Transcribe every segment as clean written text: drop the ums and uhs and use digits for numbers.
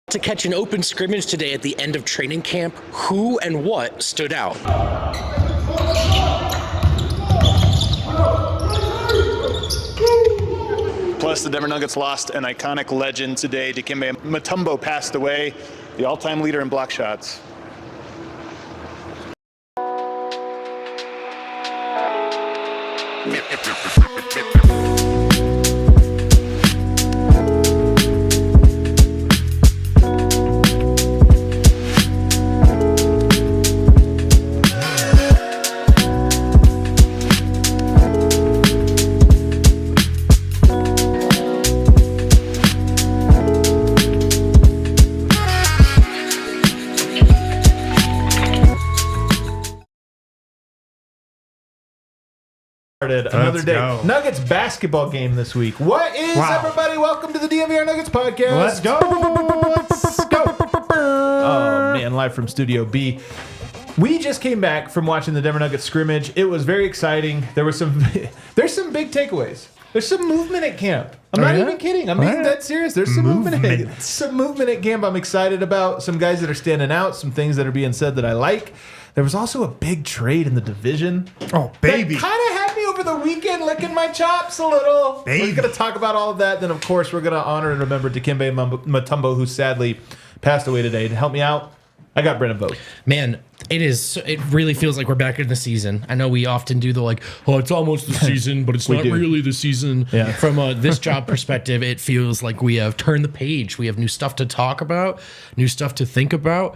To catch an open scrimmage today at the end of training camp, who and what stood out? Plus, the Denver Nuggets lost an iconic legend today. Dikembe Mutombo passed away, the all-time leader in block shots. Another day. Go. Nuggets basketball game this week. What is, everybody? Welcome to the DNVR Nuggets podcast. Let's go. Let's go. Oh, man, live from Studio B. We just came back from watching the Denver Nuggets scrimmage. It was very exciting. There's some big takeaways. There's some movement at camp. I'm not even kidding. I'm being dead serious. There's some movement at camp I'm excited about. Some guys that are standing out. Some things that are being said that I like. There was also a big trade in the division. Oh, baby. That kind of had me over the weekend licking my chops a little. Baby. We're going to talk about all of that. Then, of course, we're going to honor and remember Dikembe Mutombo, who sadly passed away today. To help me out, I got Brennan Vogt. Man, it really feels like we're back in the season. I know we often do it's almost the season, but it's not really the season. Yeah. From this job perspective, it feels like we have turned the page. We have new stuff to talk about, new stuff to think about.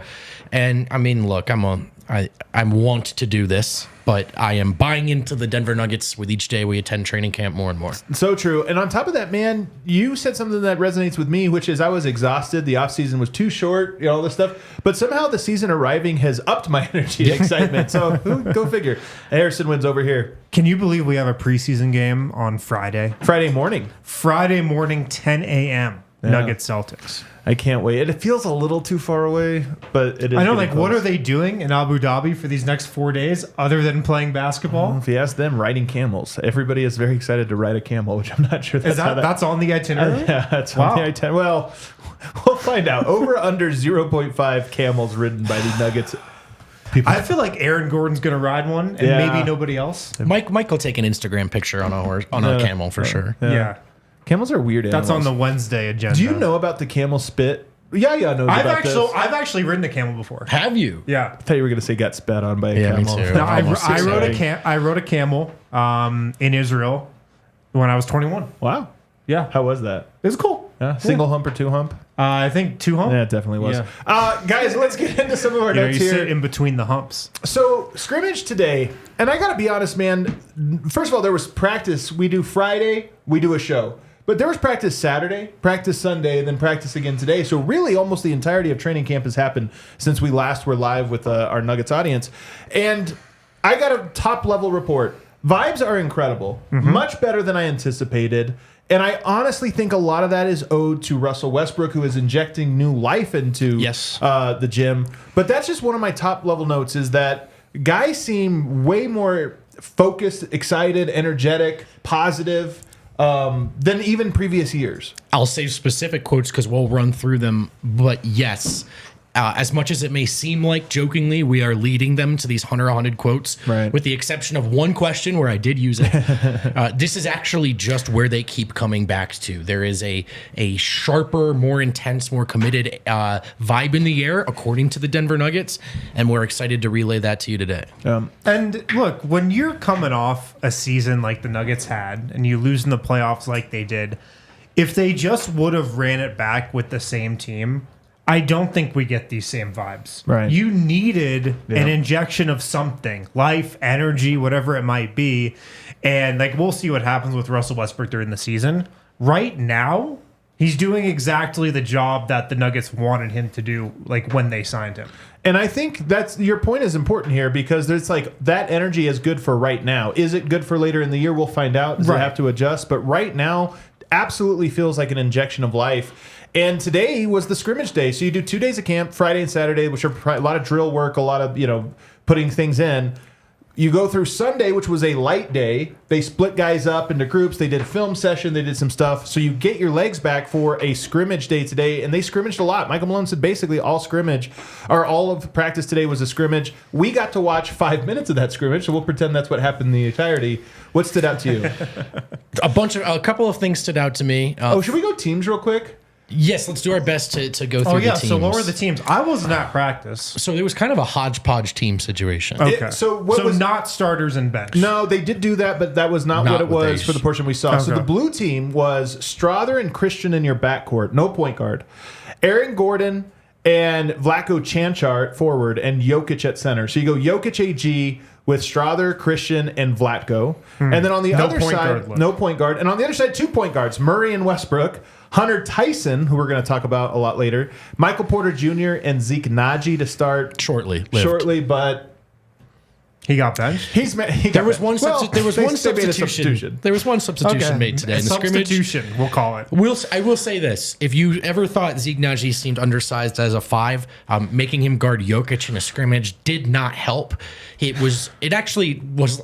And I mean, look, I want to do this, but I am buying into the Denver Nuggets with each day we attend training camp more and more. So true. And on top of that, man, you said something that resonates with me, which is I was exhausted. The offseason was too short, all this stuff. But somehow the season arriving has upped my energy and excitement. So go figure. Harrison wins over here. Can you believe we have a preseason game on Friday? Friday morning, 10 a.m. Nuggets Celtics. I can't wait. It feels a little too far away, but it is. I know, what are they doing in Abu Dhabi for these next 4 days other than playing basketball? If you ask them, riding camels. Everybody is very excited to ride a camel, which I'm not sure that's on the itinerary? Yeah, that's on the itinerary. Well, we'll find out. Over under 0.5 camels ridden by the Nuggets. I feel like Aaron Gordon's going to ride one, and maybe nobody else. Mike will take an Instagram picture on a camel for sure. Yeah. Camels are weird animals. That's on the Wednesday agenda. Do you know about the camel spit? Yeah, knows about this. I've actually ridden a camel before. Have you? Yeah. I thought you were going to say got spat on by a camel. Me too. No, I rode a camel in Israel when I was 21. Wow. Yeah. How was that? It was cool. Single hump or two hump? I think 2 hump. Yeah, it definitely was. Yeah. Guys, let's get into some of our notes you here. sit in between the humps. So, scrimmage today, and I got to be honest, man. First of all, there was practice. We do Friday, we do a show. But there was practice Saturday, practice Sunday, and then practice again today. So really almost the entirety of training camp has happened since we last were live with our Nuggets audience. And I got a top-level report. Vibes are incredible. Much better than I anticipated. And I honestly think a lot of that is owed to Russell Westbrook, who is injecting new life into the gym. But that's just one of my top-level notes is that guys seem way more focused, excited, energetic, positive than even previous years. I'll save specific quotes because we'll run through them. But yes, as much as it may seem like jokingly, we are leading them to these 100 quotes, right, with the exception of one question where I did use it. This is actually just where they keep coming back to. There is a sharper, more intense, more committed vibe in the air, according to the Denver Nuggets, and we're excited to relay that to you today. And look, when you're coming off a season like the Nuggets had, and you lose in the playoffs like they did, if they just would have ran it back with the same team, I don't think we get these same vibes. Right. You needed an injection of something, life, energy, whatever it might be. And we'll see what happens with Russell Westbrook during the season. Right now, he's doing exactly the job that the Nuggets wanted him to do, when they signed him. And I think that's your point is important here because there's that energy is good for right now. Is it good for later in the year? We'll find out. Does it have to adjust? But right now, absolutely feels like an injection of life. And today was the scrimmage day. So you do 2 days of camp, Friday and Saturday, which are a lot of drill work, a lot of, putting things in. You go through Sunday, which was a light day. They split guys up into groups. They did a film session. They did some stuff. So you get your legs back for a scrimmage day today, and they scrimmaged a lot. Michael Malone said basically all of practice today was a scrimmage. We got to watch 5 minutes of that scrimmage, so we'll pretend that's what happened in the entirety. What stood out to you? A couple of things stood out to me. Should we go teams real quick? Yes, let's do our best to go through the teams. So what were the teams? I wasn't at practice. So it was kind of a hodgepodge team situation. Okay. So not starters and bench. No, they did do that, but that was not what it was for the portion we saw. Okay. So the blue team was Strother and Christian in your backcourt, no point guard. Aaron Gordon and Vlatko Čančar forward, and Jokic at center. So you go Jokic AG with Strother, Christian, and Vlatko. And then on the other side, no point guard. And on the other side, 2 point guards, Murray and Westbrook. Hunter Tyson, who we're going to talk about a lot later, Michael Porter Jr., and Zeke Naji to start shortly, but he got benched. There was one substitution. There was one substitution made today. In the substitution, we'll call it. I will say this: if you ever thought Zeke Naji seemed undersized as a 5, making him guard Jokic in a scrimmage did not help. It actually was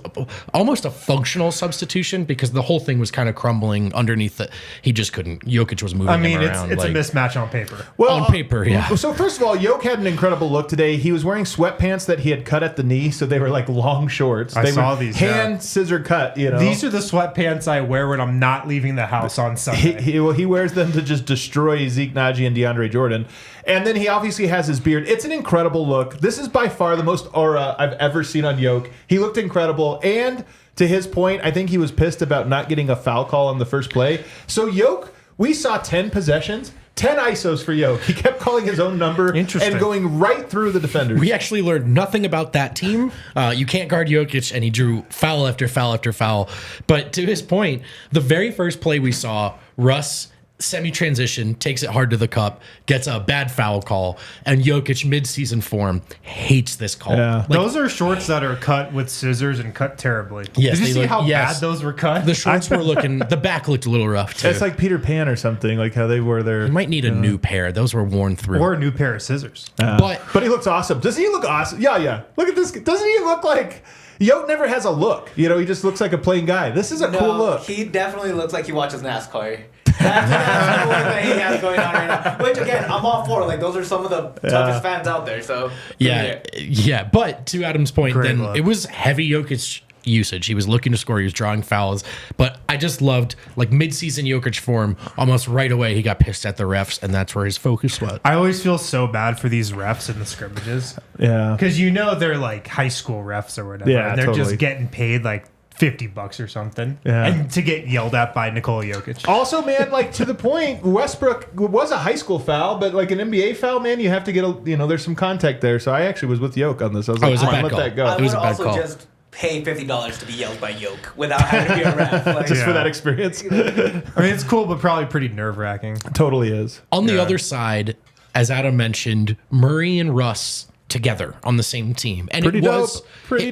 almost a functional substitution because the whole thing was kind of crumbling underneath that. He just couldn't. Jokic was moving him around. It's a mismatch on paper. Well, on paper, yeah. So first of all, Jokic had an incredible look today. He was wearing sweatpants that he had cut at the knee, so they were like long shorts. I saw these hand scissor cut. These are the sweatpants I wear when I'm not leaving the house on Sunday. He wears them to just destroy Zeke Naji and DeAndre Jordan. And then he obviously has his beard. It's an incredible look. This is by far the most aura I've ever seen on Jokic. He looked incredible. And to his point, I think he was pissed about not getting a foul call on the first play. So Jokic, we saw 10 possessions. 10 ISOs for Jokic. He kept calling his own number and going right through the defenders. We actually learned nothing about that team. You can't guard Jokic, and he drew foul after foul after foul. But to his point, the very first play we saw, Russ semi-transition, takes it hard to the cup, gets a bad foul call, and Jokic, mid-season form, hates this call. Yeah. Those are shorts that are cut with scissors and cut terribly. Yes, did you see how bad those were cut? The shorts were looking, the back looked a little rough, too. It's like Peter Pan or something, like how they wore their... You might need a new pair. Those were worn through. Or a new pair of scissors. But he looks awesome. Does he look awesome? Yeah. Look at this. Doesn't he look like... Jokic never has a look. He just looks like a plain guy. This is a cool look. He definitely looks like he watches NASCAR. That's the look that he has going on right now. Which, again, I'm all for. Like, those are some of the toughest fans out there. So yeah. But to Adam's point, it was heavy Jokic usage. He was looking to score. He was drawing fouls. But I just loved, like, mid-season Jokic form. Almost right away, he got pissed at the refs, and that's where his focus was. I always feel so bad for these refs in the scrimmages. Yeah. Because they're like high school refs or whatever. Yeah, and they're just getting paid like $50 or something. Yeah. And to get yelled at by Nikola Jokic. Also, man, like, to the point, Westbrook was a high school foul, but like an NBA foul, man, you have to get there's some contact there. So I actually was with Jokic on this. I was like, let that go. I would also just pay $50 to be yelled by Jokic without having to be a ref. Like, just for that experience. I mean, it's cool, but probably pretty nerve-wracking. Totally is. On the other side, as Adam mentioned, Murray and Russ together on the same team. And pretty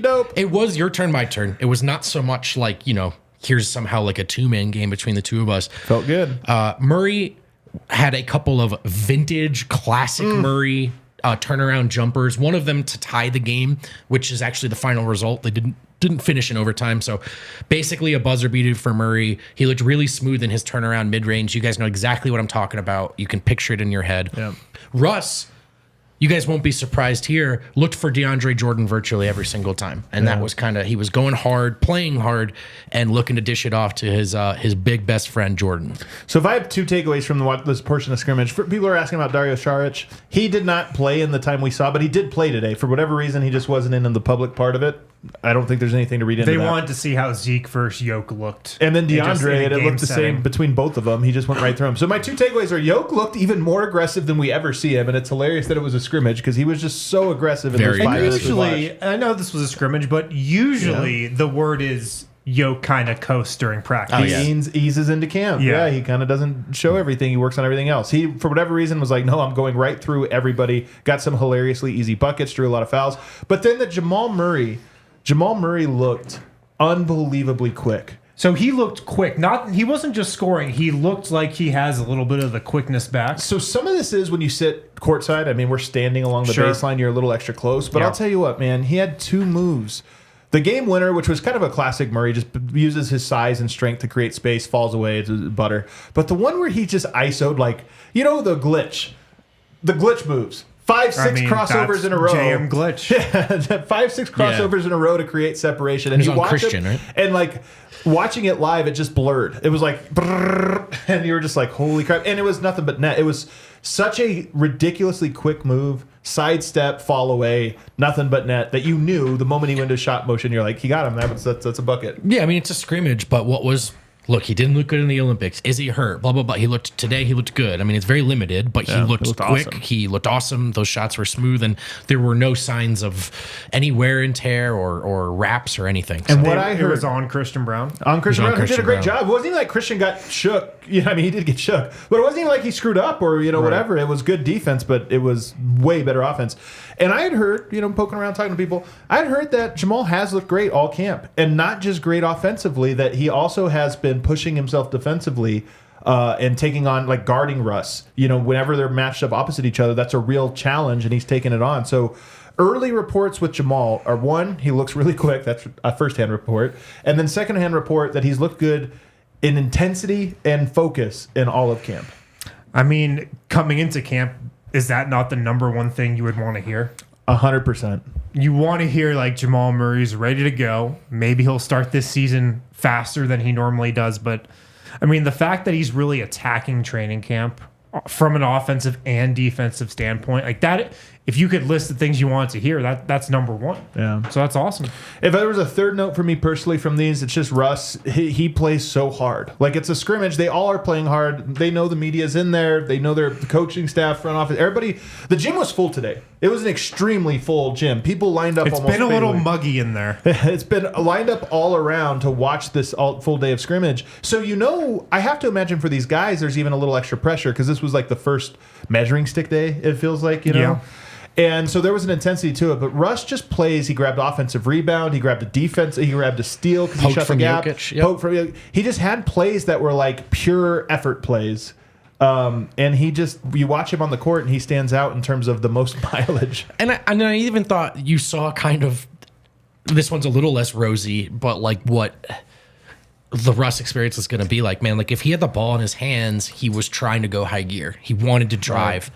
dope. It was your turn, my turn. It was not so much like, here's somehow like a 2-man game between the two of us. Felt good. Murray had a couple of vintage classic Murray turnaround jumpers, one of them to tie the game, which is actually the final result. They didn't finish in overtime. So basically a buzzer beater for Murray. He looked really smooth in his turnaround mid-range. You guys know exactly what I'm talking about. You can picture it in your head. Yeah. Russ, you guys won't be surprised here, looked for DeAndre Jordan virtually every single time. And that was he was going hard, playing hard, and looking to dish it off to his big best friend, Jordan. So if I have 2 takeaways from this portion of scrimmage, people are asking about Dario Saric. He did not play in the time we saw, but he did play today. For whatever reason, he just wasn't in the public part of it. I don't think there's anything to read into that. They wanted to see how Zeke versus Jokic looked. And then DeAndre, it looked the same between both of them. He just went right through them. So my 2 takeaways are Jokic looked even more aggressive than we ever see him, and it's hilarious that it was a scrimmage because he was just so aggressive in those 5 minutes. Usually, I know this was a scrimmage, but usually the word is Jokic kind of coasts during practice. He eases into camp. Yeah, he kind of doesn't show everything. He works on everything else. He, for whatever reason, was like, no, I'm going right through everybody. Got some hilariously easy buckets, drew a lot of fouls. But then Jamal Murray looked unbelievably quick. So he looked quick. He wasn't just scoring. He looked like he has a little bit of the quickness back. So some of this is when you sit courtside. I mean, we're standing along the baseline. You're a little extra close. But I'll tell you what, man. He had 2 moves The game winner, which was kind of a classic Murray, just uses his size and strength to create space, falls away, it's butter. But the one where he just ISO'd, like, the glitch moves. 5-6 crossovers in a row. JM glitch. 5-6 crossovers in a row to create separation. And you watch Christian, right? And like watching it live, it just blurred. It was like, brrr, and you were just like, holy crap. And it was nothing but net. It was such a ridiculously quick move, sidestep, fall away, nothing but net, that you knew the moment he went into shot motion, you're like, he got him. That's a bucket. Yeah, I mean, it's a scrimmage, but look, he didn't look good in the Olympics. Is he hurt? Blah, blah, blah. He looked good. I mean, it's very limited, but he looked quick. Awesome. He looked awesome. Those shots were smooth, and there were no signs of any wear and tear or wraps or anything. And what I heard was on Christian Brown. On Christian Brown, who did a great job. It wasn't even like Christian got shook. I mean, he did get shook, but it wasn't even like he screwed up or, whatever. It was good defense, but it was way better offense. And I had heard, poking around talking to people, I had heard that Jamal has looked great all camp, and not just great offensively, that he also has been pushing himself defensively and taking on, like, guarding Russ. Whenever they're matched up opposite each other, that's a real challenge, and he's taking it on. So early reports with Jamal are, one, he looks really quick. That's a first-hand report. And then second-hand report that he's looked good in intensity and focus in all of camp. I mean, coming into camp, is that not the number one thing you would want to hear? 100%. You want to hear, like, Jamal Murray's ready to go. Maybe he'll start this season faster than he normally does. But, I mean, the fact that he's really attacking training camp from an offensive and defensive standpoint, like that, if you could list the things you want to hear, that's number one. Yeah. So that's awesome. If there was a third note for me personally from these, it's just Russ. He plays so hard. Like, it's a scrimmage. They all are playing hard. They know the media's in there. They know their coaching staff, front office. Everybody. The gym was full today. It was an extremely full gym. People lined up. It's been a little muggy in there. It's been lined up all around to watch this full day of scrimmage. So, I have to imagine for these guys, there's even a little extra pressure because this was like the first measuring stick day, it feels like, Yeah. And so there was an intensity to it, but Russ just plays. He grabbed offensive rebound. He grabbed a defense. He grabbed a steal because he shut the gap. Jokic, he just had plays that were like pure effort plays. And you watch him on the court and he stands out in terms of the most mileage. And I even thought you saw kind of, this one's a little less rosy, but like what the Russ experience is going to be like, man. Like if he had the ball in his hands, he was trying to go high gear. He wanted to drive. Right.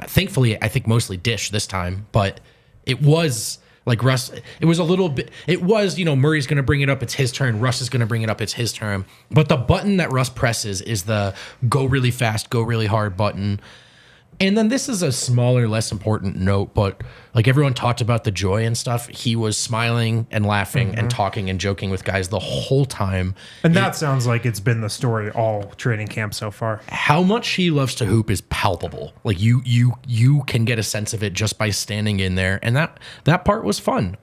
Thankfully, I think mostly dish this time, but it was like Russ. It was a little bit. It was, Murray's going to bring it up. It's his turn. Russ is going to bring it up. It's his turn. But the button that Russ presses is the go really fast, go really hard button. And then this is a smaller, less important note, but like everyone talked about the joy and stuff. He was smiling and laughing and talking and joking with guys the whole time. And that sounds like it's been the story all training camp so far. How much he loves to hoop is palpable. Like you can get a sense of it just by standing in there. And that part was fun.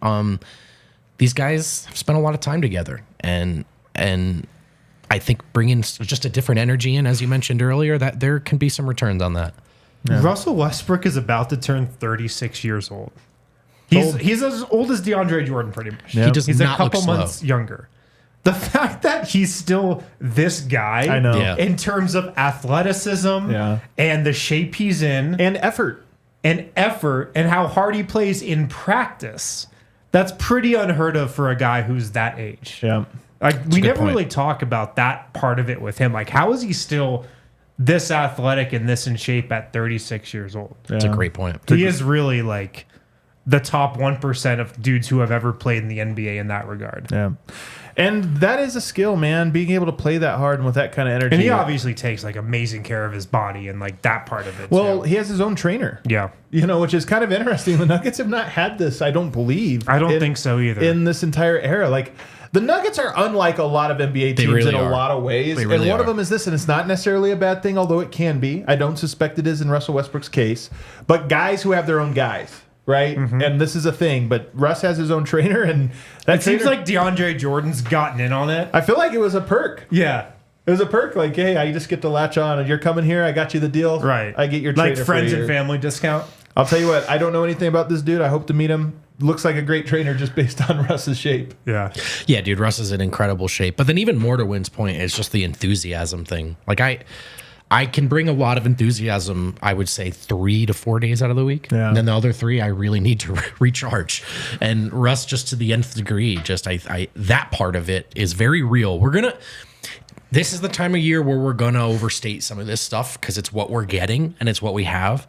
These guys have spent a lot of time together, and I think bringing just a different energy in, as you mentioned earlier, that there can be some returns on that. Yeah. Russell Westbrook is about to turn 36 years old. He's as old as DeAndre Jordan, pretty much. Yep. He's a couple months younger. The fact that he's still this guy, I know, in terms of athleticism and the shape he's in, and effort, and how hard he plays in practice, that's pretty unheard of for a guy who's that age. Yeah, like we never really talk about that part of it with him. Like, how is he still this athletic and this in shape at 36 years old? That's a great point. He is really like the top 1% of dudes who have ever played in the NBA in that regard. Yeah. And that is a skill, man, being able to play that hard and with that kind of energy. And he obviously takes like amazing care of his body and like that part of it. Well, he has his own trainer. Yeah. Which is kind of interesting. The Nuggets have not had this, I don't believe. I don't think so either. In this entire era. Like, the Nuggets are unlike a lot of NBA teams in a lot of ways. And one of them is this, and it's not necessarily a bad thing, although it can be. I don't suspect it is in Russell Westbrook's case. But guys who have their own guys, right? Mm-hmm. And this is a thing. But Russ has his own trainer, and it seems like DeAndre Jordan's gotten in on it. I feel like it was a perk. Yeah. It was a perk, like, hey, I just get to latch on, and you're coming here, I got you the deal. Right. I get your trainer like friends and family discount. I'll tell you what, I don't know anything about this dude. I hope to meet him. Looks like a great trainer just based on Russ's shape. Yeah. Yeah, dude, Russ is in incredible shape. But then even more to Wynn's point is just the enthusiasm thing. Like I can bring a lot of enthusiasm, I would say 3 to 4 days out of the week. Yeah. And then the other 3, I really need to recharge. And Russ, just to the nth degree, that part of it is very real. This is the time of year where we're going to overstate some of this stuff because it's what we're getting and it's what we have.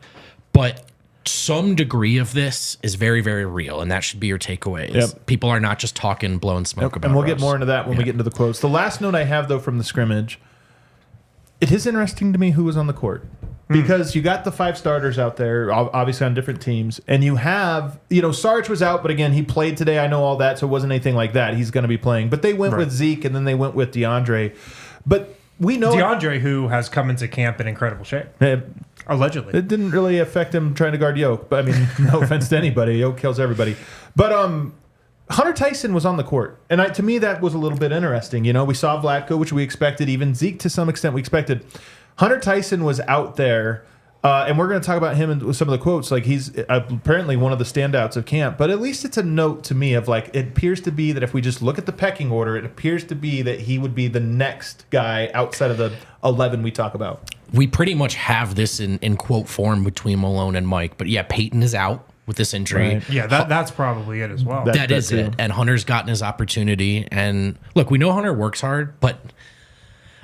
But some degree of this is very, very real, and that should be your takeaway. Yep. People are not just talking, blowing smoke about it. And we'll get more into that when we get into the quotes. The last note I have, though, from the scrimmage, it is interesting to me who was on the court. Because you got the 5 starters out there, obviously on different teams, and you have, Sarge was out, but again, he played today. I know all that, so it wasn't anything like that. He's going to be playing. But they went with Zeke, and then they went with DeAndre. But we know DeAndre, who has come into camp in incredible shape. Allegedly. It didn't really affect him trying to guard Yoke. But, I mean, no offense to anybody. Yoke kills everybody. But Hunter Tyson was on the court. And to me, that was a little bit interesting. We saw Vlatko, which we expected. Even Zeke, to some extent, we expected. Hunter Tyson was out there. And we're going to talk about him with some of the quotes. Like, he's apparently one of the standouts of camp. But at least it's a note to me of, it appears to be that if we just look at the pecking order, it appears to be that he would be the next guy outside of the 11 we talk about. We pretty much have this in quote form between Malone and Mike. But, yeah, Peyton is out with this injury. Right. Yeah, that's probably it as well. That is it. And Hunter's gotten his opportunity. And, look, we know Hunter works hard, but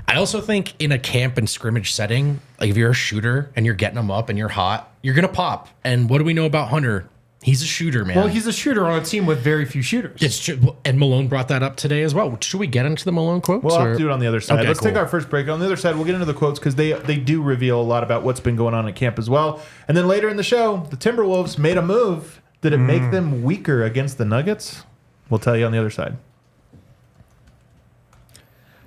I also think in a camp and scrimmage setting, like if you're a shooter and you're getting them up and you're hot, you're going to pop. And what do we know about Hunter? He's a shooter, man. Well, he's a shooter on a team with very few shooters. It's true. And Malone brought that up today as well. Should we get into the Malone quotes? We'll have to do it on the other side. Okay, Let's cool. take our first break. On the other side, we'll get into the quotes because they do reveal a lot about what's been going on at camp as well. And then later in the show, the Timberwolves made a move. Did it make them weaker against the Nuggets? We'll tell you on the other side.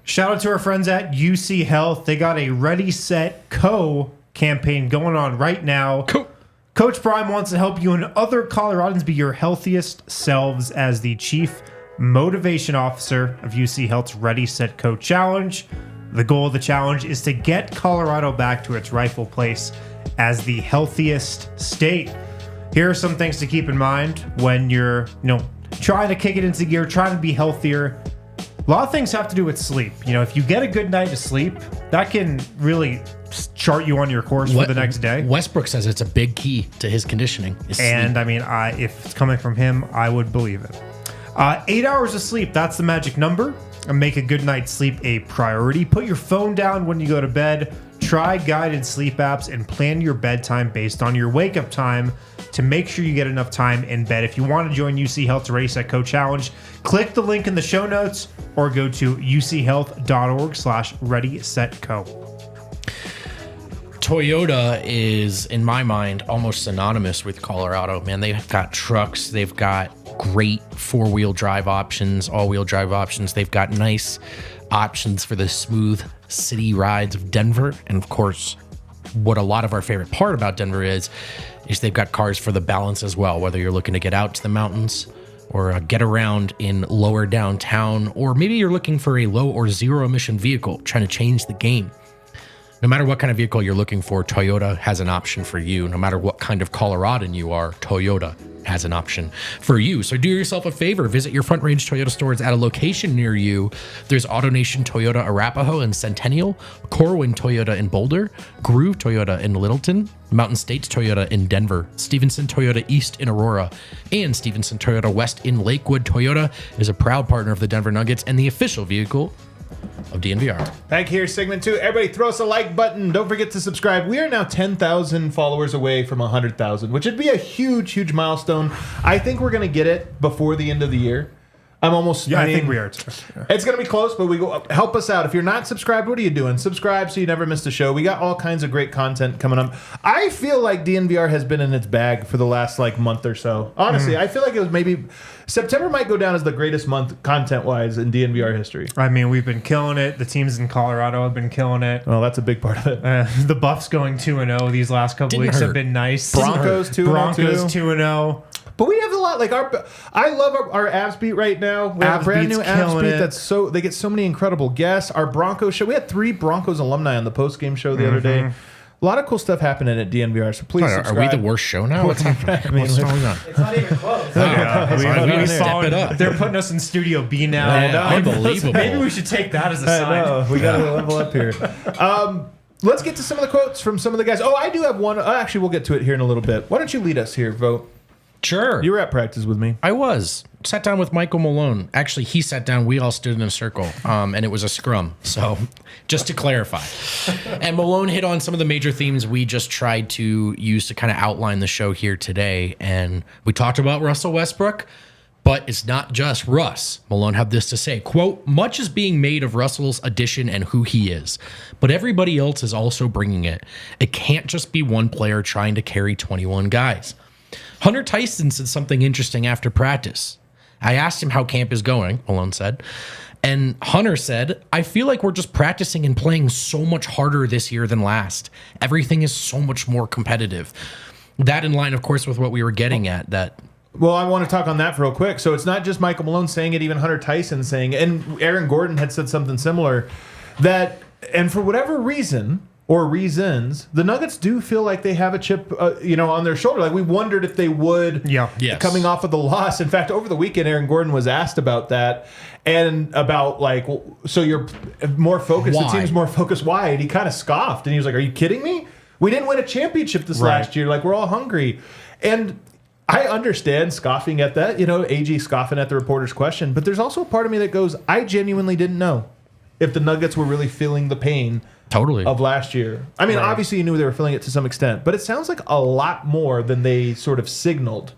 Shout out to our friends at UC Health. They got a Ready, Set, Co campaign going on right now. Coach Prime wants to help you and other Coloradans be your healthiest selves as the Chief Motivation Officer of UC Health's Ready, Set, Co Challenge. The goal of the challenge is to get Colorado back to its rightful place as the healthiest state. Here are some things to keep in mind when you're, trying to kick it into gear, trying to be healthier. A lot of things have to do with sleep. If you get a good night of sleep, that can really chart you on your course for the next day. Westbrook says it's a big key to his conditioning. And I mean, if it's coming from him, I would believe it. 8 hours of sleep, that's the magic number. And make a good night's sleep a priority. Put your phone down when you go to bed. Try guided sleep apps and plan your bedtime based on your wake-up time to make sure you get enough time in bed. If you want to join UC Health's Ready, Set, Co Challenge, click the link in the show notes or go to uchealth.org/readysetco. Toyota is, in my mind, almost synonymous with Colorado. Man, they've got trucks. They've got great four-wheel drive options, all-wheel drive options. They've got nice options for the smooth city rides of Denver. And, of course, what a lot of our favorite part about Denver is they've got cars for the balance as well, whether you're looking to get out to the mountains or get around in lower downtown, or maybe you're looking for a low or zero emission vehicle, trying to change the game. No matter what kind of vehicle you're looking for, Toyota has an option for you. No matter what kind of Coloradan you are, Toyota has an option for you. So do yourself a favor. Visit your Front Range Toyota stores at a location near you. There's AutoNation Toyota Arapahoe and Centennial, Corwin Toyota in Boulder, Groove Toyota in Littleton, Mountain States Toyota in Denver, Stevenson Toyota East in Aurora, and Stevenson Toyota West in Lakewood. Toyota is a proud partner of the Denver Nuggets and the official vehicle of DNVR. Back here, segment 2. Everybody throw us a like button. Don't forget to subscribe. We are now 10,000 followers away from 100,000, which would be a huge, huge milestone. I think we're going to get it before the end of the year. I'm almost. Yeah, I think we are too. Yeah. It's going to be close, but we go help us out. If you're not subscribed, what are you doing? Subscribe so you never miss a show. We got all kinds of great content coming up. I feel like DNVR has been in its bag for the last month or so. Honestly, I feel like it was maybe September might go down as the greatest month content-wise in DNVR history. I mean, we've been killing it. The teams in Colorado have been killing it. Well, that's a big part of it. The Buffs going 2-0 these last couple weeks have been nice. Broncos 2-0. But we have a lot I love our Avs beat right now. We have a brand new Avs beat they get so many incredible guests. Our Broncos show. We had 3 Broncos alumni on the post-game show the other day. A lot of cool stuff happening at DNVR, so please subscribe. Are we the worst show now? What's happening? What's going on? It's not even close. We step it up. They're putting us in Studio B now. Unbelievable. Maybe we should take that as a sign. We got to level up here. let's get to some of the quotes from some of the guys. Oh, I do have one. Actually, we'll get to it here in a little bit. Why don't you lead us here, Vote? Sure. You were at practice with me. I was. Sat down with Michael Malone. Actually, he sat down. We all stood in a circle, and it was a scrum. So, just to clarify. And Malone hit on some of the major themes we just tried to use to kind of outline the show here today. And we talked about Russell Westbrook, but it's not just Russ. Malone had this to say, quote, much is being made of Russell's addition and who he is, but everybody else is also bringing it. It can't just be one player trying to carry 21 guys. Hunter Tyson said something interesting after practice. I asked him how camp is going, Malone said. And Hunter said, I feel like we're just practicing and playing so much harder this year than last. Everything is so much more competitive. That in line, of course, with what we were getting at. That. Well, I want to talk on that real quick. So it's not just Michael Malone saying it, even Hunter Tyson saying it. And Aaron Gordon had said something similar. That, and for whatever reason, or reasons, the Nuggets do feel like they have a chip, on their shoulder. Like we wondered if they would, coming off of the loss. In fact, over the weekend, Aaron Gordon was asked about that and about so you're more focused. Why? The team's more focused. Why? And he kind of scoffed and he was like, "Are you kidding me? We didn't win a championship this last year. Like we're all hungry." And I understand scoffing at that. AG scoffing at the reporter's question, but there's also a part of me that goes, "I genuinely didn't know if the Nuggets were really feeling the pain." Totally. Of last year. I mean, obviously you knew they were feeling it to some extent, but it sounds like a lot more than they sort of signaled.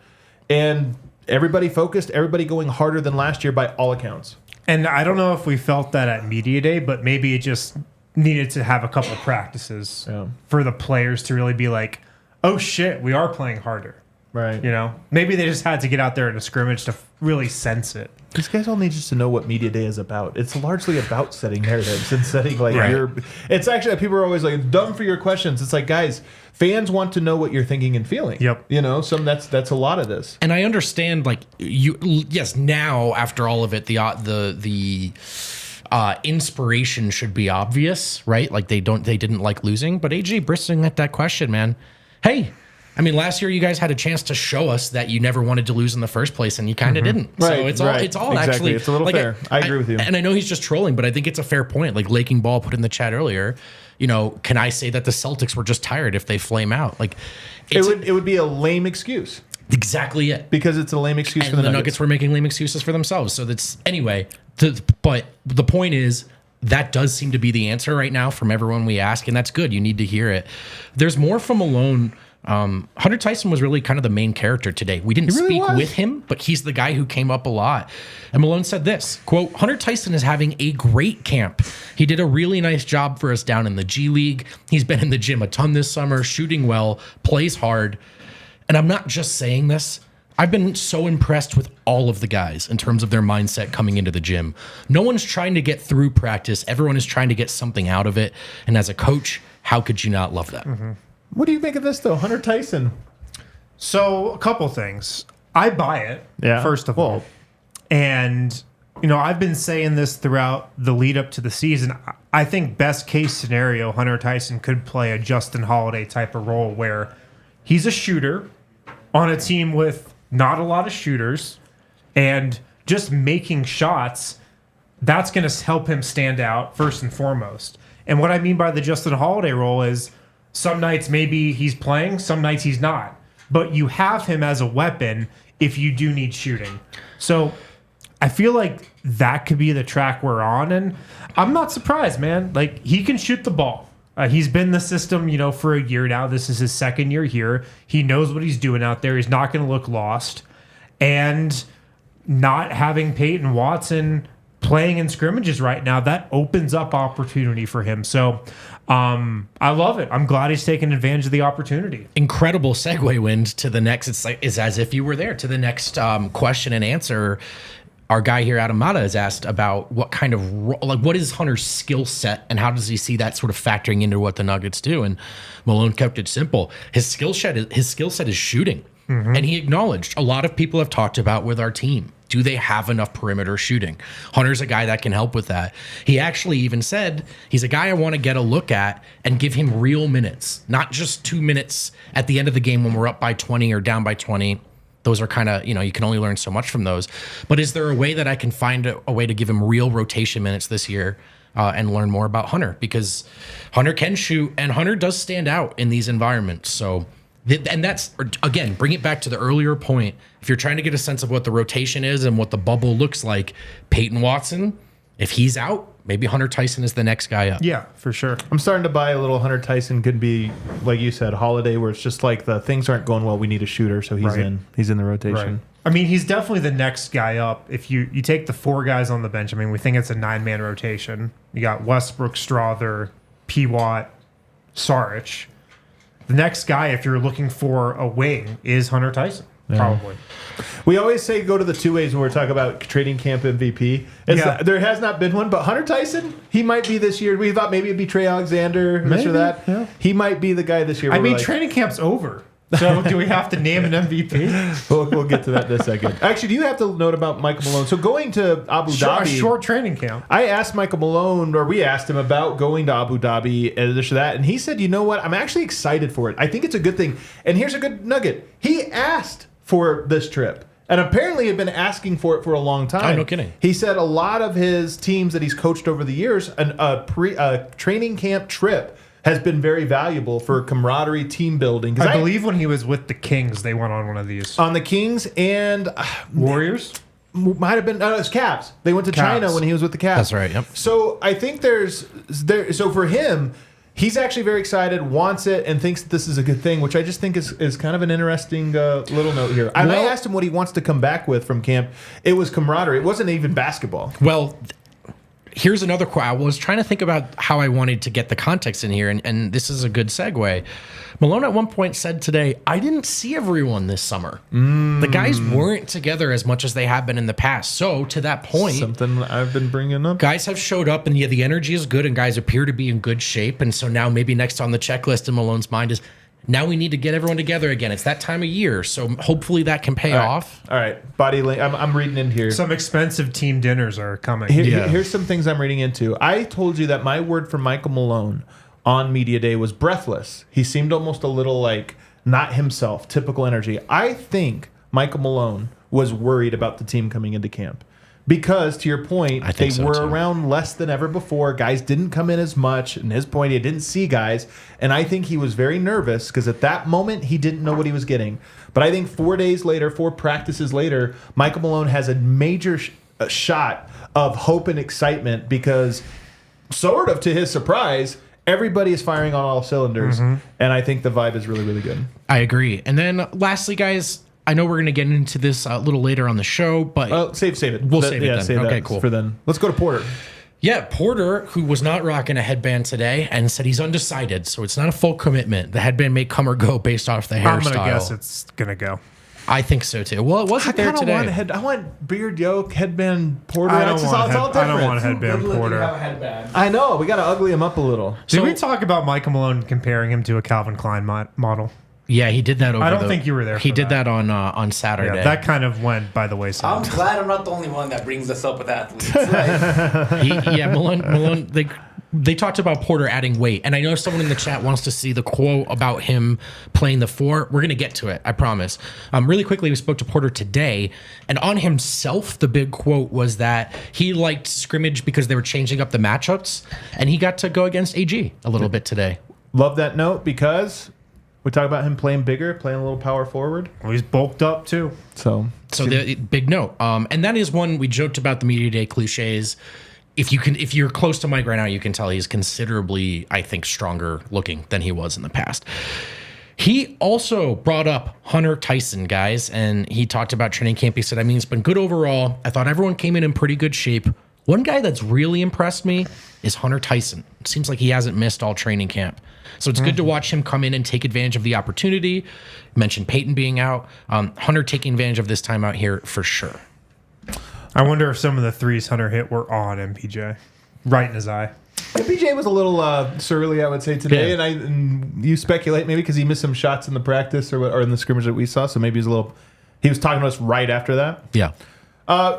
And everybody focused, everybody going harder than last year by all accounts. And I don't know if we felt that at Media Day, but maybe it just needed to have a couple practices for the players to really be like, oh shit, we are playing harder. Right. Maybe they just had to get out there in a scrimmage to really sense it. These guys all need just to know what Media Day is about. It's largely about setting narratives and setting it's actually, people are always like, it's dumb for your questions. It's like, guys, fans want to know what you're thinking and feeling. Yep. That's a lot of this. And I understand, now after all of it, the inspiration should be obvious, right? Like they didn't like losing, but AJ bristling at that question, man. Hey, I mean, last year you guys had a chance to show us that you never wanted to lose in the first place, and you kind of didn't. Right, so it's all exactly. actually, it's a little fair. I agree with you. And I know he's just trolling, but I think it's a fair point. Like Laking Ball put in the chat earlier, can I say that the Celtics were just tired if they flame out? Like it would be a lame excuse. Exactly it. Because it's a lame excuse for the Nuggets were making lame excuses for themselves. So that's anyway. But the point is, that does seem to be the answer right now from everyone we ask, and that's good. You need to hear it. There's more from Malone. Hunter Tyson was really kind of the main character today. We didn't speak with him, but he's the guy who came up a lot. And Malone said this, quote, Hunter Tyson is having a great camp. He did a really nice job for us down in the G League. He's been in the gym a ton this summer, shooting well, plays hard. And I'm not just saying this. I've been so impressed with all of the guys in terms of their mindset coming into the gym. No one's trying to get through practice. Everyone is trying to get something out of it. And as a coach, how could you not love that? Mm-hmm. What do you make of this, though? Hunter Tyson. So, a couple things. I buy it, first of all. And, I've been saying this throughout the lead up to the season. I think best case scenario, Hunter Tyson could play a Justin Holiday type of role where he's a shooter on a team with not a lot of shooters and just making shots. That's going to help him stand out first and foremost. And what I mean by the Justin Holiday role is some nights maybe he's playing, some nights he's not. But you have him as a weapon if you do need shooting. So I feel like that could be the track we're on. And I'm not surprised, man. Like, he can shoot the ball. He's been in the system, for a year now. This is his second year here. He knows what he's doing out there. He's not going to look lost. And not having Peyton Watson playing in scrimmages right now, that opens up opportunity for him. So I love it. I'm glad he's taking advantage of the opportunity. Incredible segue, Wind, to the next. It's as if you were there. To the next question and answer. Our guy here, Adam Mata, is asked about what kind of what is Hunter's skill set and how does he see that sort of factoring into what the Nuggets do? And Malone kept it simple. His skill set is shooting, and he acknowledged a lot of people have talked about with our team. Do they have enough perimeter shooting? Hunter's a guy that can help with that. He actually even said he's a guy I want to get a look at and give him real minutes, not just 2 minutes at the end of the game when we're up by 20 or down by 20. Those are kind of, you can only learn so much from those. But is there a way that I can find a way to give him real rotation minutes this year and learn more about Hunter, because Hunter can shoot and Hunter does stand out in these environments. So, and that's, again, bring it back to the earlier point. If you're trying to get a sense of what the rotation is and what the bubble looks like, Peyton Watson, if he's out, maybe Hunter Tyson is the next guy up. Yeah, for sure. I'm starting to buy a little Hunter Tyson. Could be, like you said, holiday, where it's just like the things aren't going well. We need a shooter, so he's in. He's in the rotation. Right. I mean, he's definitely the next guy up. If you take the 4 guys on the bench, I mean, we think it's a 9-man rotation. You got Westbrook, Strother, P. Watt, Saric. The next guy, if you're looking for a wing, is Hunter Tyson, probably. We always say go to the 2 ways when we're talking about trading camp MVP. There has not been one, but Hunter Tyson, he might be this year. We thought maybe it'd be Trey Alexander, this or that. Yeah. He might be the guy this year. I mean, training camp's over. So do we have to name an MVP? We'll get to that in a second. Actually, do you have to note about Michael Malone? So going to Abu Dhabi. A short training camp. I asked Michael Malone, or we asked him about going to Abu Dhabi and this or that, and he said, you know what? I'm actually excited for it. I think it's a good thing. And here's a good nugget. He asked for this trip. And apparently had been asking for it for a long time. Oh, no kidding. He said a lot of his teams that he's coached over the years, a training camp trip has been very valuable for camaraderie, team building. I believe when he was with the Kings, they went on one of these. On the Kings and Warriors? Might have been, no, it was Cavs. They went to China when he was with the Cavs. That's right, yep. So I think so for him, he's actually very excited, wants it, and thinks that this is a good thing, which I just think is kind of an interesting little note here. I asked him what he wants to come back with from camp. It was camaraderie. It wasn't even basketball. Well, here's another quote. I was trying to think about how I wanted to get the context in here, and this is a good segue. Malone at one point said today, I didn't see everyone this summer. The guys weren't together as much as they have been in the past. So to that point, something I've been bringing up. Guys have showed up, and the energy is good, and guys appear to be in good shape. And so now maybe next on the checklist in Malone's mind is, now we need to get everyone together again. It's that time of year, so hopefully that can pay off. All right, body link. I'm reading in here. Some expensive team dinners are coming. Here's some things I'm reading into. I told you that my word for Michael Malone on media day was breathless. He seemed almost a little like not himself, typical energy. I think Michael Malone was worried about the team coming into camp. Because, to your point, they were around less than ever before. Guys didn't come in as much. And his point, he didn't see guys. And I think he was very nervous because at that moment, he didn't know what he was getting. But I think 4 days later, 4 practices later, Michael Malone has a major shot of hope and excitement because, sort of to his surprise, everybody is firing on all cylinders. And I think the vibe is really, really good. I agree. And then lastly, guys, I know we're going to get into this a little later on the show, but save it. We'll save it then. Save okay, that cool. For then. Let's go to Porter. Yeah, Porter, who was not rocking a headband today and said he's undecided, so it's not a full commitment. The headband may come or go based off the hairstyle. I'm going to guess it's going to go. I think so too. Well, it wasn't there today. I want beard yoke, headband Porter. I don't want a headband Porter. I know. We got to ugly him up a little. Did we talk about Michael Malone comparing him to a Calvin Klein model? Yeah, he did that over I don't think you were there. He did that on Saturday. Yeah, that kind of went by the wayside. I'm glad I'm not the only one that brings this up with athletes. Malone, they talked about Porter adding weight, and I know someone in the chat wants to see the quote about him playing the 4. We're going to get to it, I promise. Really quickly, we spoke to Porter today, and on himself, the big quote was that he liked scrimmage because they were changing up the matchups, and he got to go against AG a little bit today. Love that note because we talk about him playing bigger, playing a little power forward. Well, he's bulked up too. So the big note. And that is one we joked about the media day cliches. If you're close to Mike right now, you can tell he's considerably, I think, stronger looking than he was in the past. He also brought up Hunter Tyson, guys, and he talked about training camp. He said, I mean, it's been good overall. I thought everyone came in pretty good shape. One guy that's really impressed me is Hunter Tyson. It seems like he hasn't missed all training camp. So it's good to watch him come in and take advantage of the opportunity. You mentioned Peyton being out. Hunter taking advantage of this time out here for sure. I wonder if some of the threes Hunter hit were on MPJ. Right in his eye. MPJ was a little surly, I would say, today. Yeah. And you speculate maybe because he missed some shots in the practice or in the scrimmage that we saw. So maybe he was talking to us right after that. Yeah.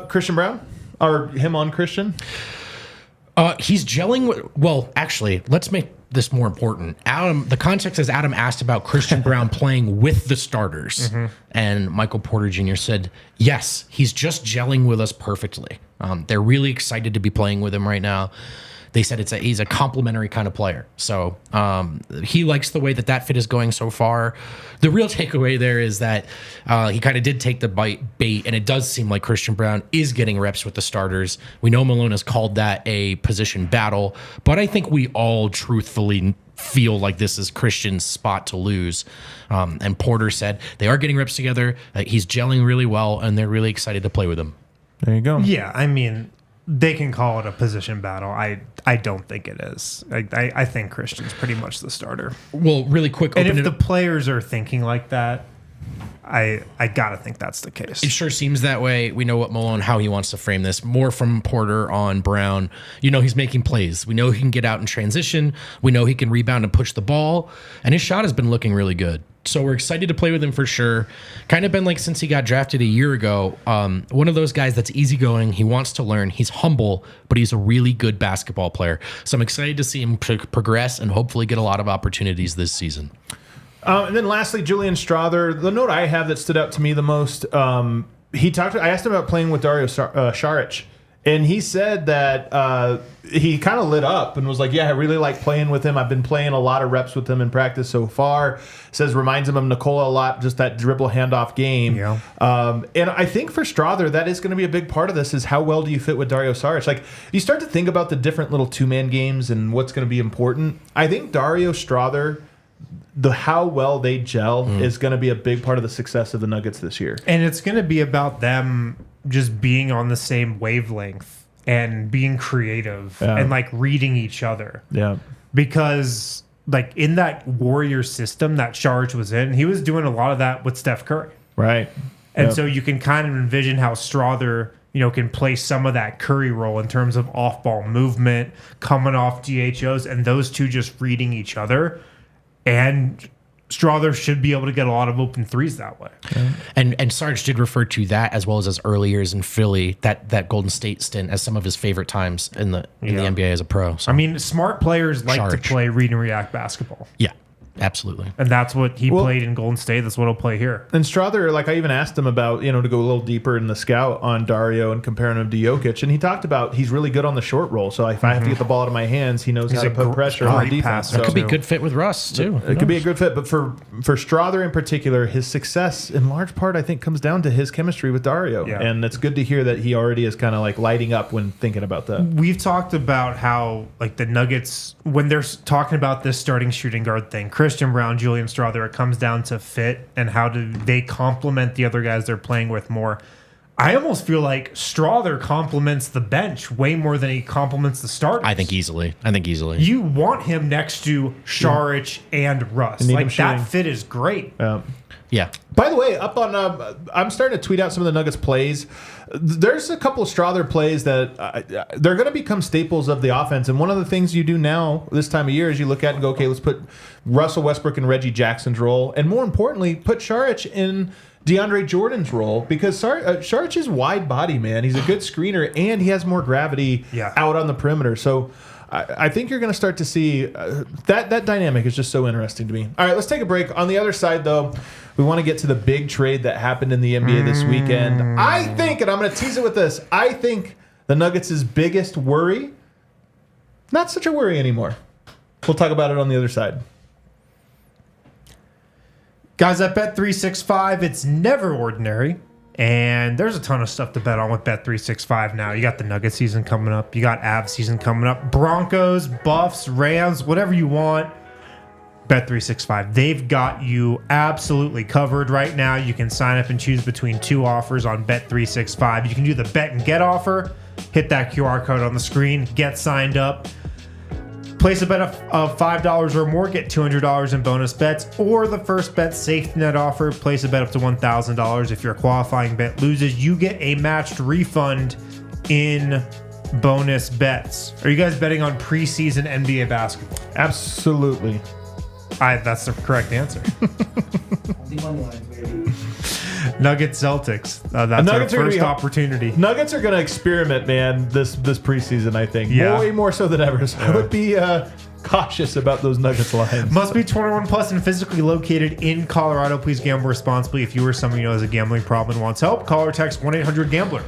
Christian Brown? Or him on Christian? He's gelling. Well, actually, let's make this more important. The context is Adam asked about Christian Brown playing with the starters. And Michael Porter Jr. said, yes, he's just gelling with us perfectly. They're really excited to be playing with him right now. they said he's a complementary kind of player. So he likes the way that fit is going so far. The real takeaway there is that he kind of did take the bait, and it does seem like Christian Braun is getting reps with the starters. We know Malone has called that a position battle, but I think we all truthfully feel like this is Christian's spot to lose. And Porter said they are getting reps together. He's gelling really well, and they're really excited to play with him. There you go. Yeah, I mean, they can call it a position battle. I don't think it is. I think Christian's pretty much the starter. Well, really quick. And if the players are thinking like that, I gotta think that's the case. It sure seems that way. We know what Malone, how he wants to frame this. More from Porter on Brown. He's making plays. We know he can get out in transition. We know he can rebound and push the ball. And his shot has been looking really good. So we're excited to play with him for sure. Kind of been like since he got drafted a year ago. One of those guys that's easygoing. He wants to learn. He's humble, but he's a really good basketball player. So I'm excited to see him progress and hopefully get a lot of opportunities this season. And then lastly, Julian Strother. The note I have that stood out to me the most, I asked him about playing with Dario Saric, and he said that he kind of lit up and was like, yeah, I really like playing with him. I've been playing a lot of reps with him in practice so far. Says reminds him of Nikola a lot, just that dribble handoff game. Yeah. And I think for Strother, that is going to be a big part of this is how well do you fit with Dario Saric? Like, you start to think about the different little two-man games and what's going to be important. I think Dario Strother, how well they gel is going to be a big part of the success of the Nuggets this year. And it's going to be about them just being on the same wavelength and being creative and like reading each other. Yeah. Because like in that Warrior system that Saric was in, he was doing a lot of that with Steph Curry. Right. And so you can kind of envision how Strother, can play some of that Curry role in terms of off-ball movement, coming off DHOs, and those two just reading each other. And Strother should be able to get a lot of open threes that way. Yeah. And Sarge did refer to that as well as his early years in Philly, that Golden State stint as some of his favorite times in the NBA as a pro. So. I mean, smart players like to play read and react basketball. Yeah. Absolutely. And that's what he played in Golden State. That's what he'll play here. And Strother, like I even asked him about, to go a little deeper in the scout on Dario and comparing him to Jokic. And he talked about he's really good on the short roll. So if I have to get the ball out of my hands, he knows how to put pressure on the defense. That could be a good fit with Russ, too. It could be a good fit. But for Strother in particular, his success in large part, I think, comes down to his chemistry with Dario. Yeah. And it's good to hear that he already is kind of like lighting up when thinking about that. We've talked about how like the Nuggets, when they're talking about this starting shooting guard thing, Christian Braun, Julian Strother, it comes down to fit and how do they complement the other guys they're playing with more. I almost feel like Strother complements the bench way more than he complements the starters. I think easily. You want him next to Saric and Russ. Like that fit is great. Yeah. By the way, up on I'm starting to tweet out some of the Nuggets plays. There's a couple of Strother plays that they're going to become staples of the offense. And one of the things you do now this time of year is you look at and go, okay, let's put Russell Westbrook in Reggie Jackson's role, and more importantly, put Saric in DeAndre Jordan's role, because Saric is wide body, man. He's a good screener, and he has more gravity out on the perimeter. So I think you're going to start to see that dynamic is just so interesting to me. All right, let's take a break. On the other side, though, we want to get to the big trade that happened in the NBA this weekend. I think, and I'm going to tease it with this, I think the Nuggets' biggest worry, not such a worry anymore. We'll talk about it on the other side. Guys, at Bet365, it's never ordinary. And there's a ton of stuff to bet on with Bet365 now. You got the Nugget season coming up. You got Avs season coming up. Broncos, Buffs, Rams, whatever you want. Bet365. They've got you absolutely covered right now. You can sign up and choose between two offers on Bet365. You can do the bet and get offer. Hit that QR code on the screen. Get signed up. Place a bet of $5 or more, get $200 in bonus bets, or the first bet safety net offer. Place a bet up to $1,000. If your qualifying bet loses, you get a matched refund in bonus bets. Are you guys betting on preseason NBA basketball? Absolutely. That's the correct answer. Nuggets Celtics. That's our first opportunity. Nuggets are going to experiment, man, this preseason, I think. Way more so than ever. So I would be cautious about those Nuggets lines. Must be 21 plus and physically located in Colorado. Please gamble responsibly. If you or someone you know has a gambling problem and wants help, call or text 1-800-GAMBLER.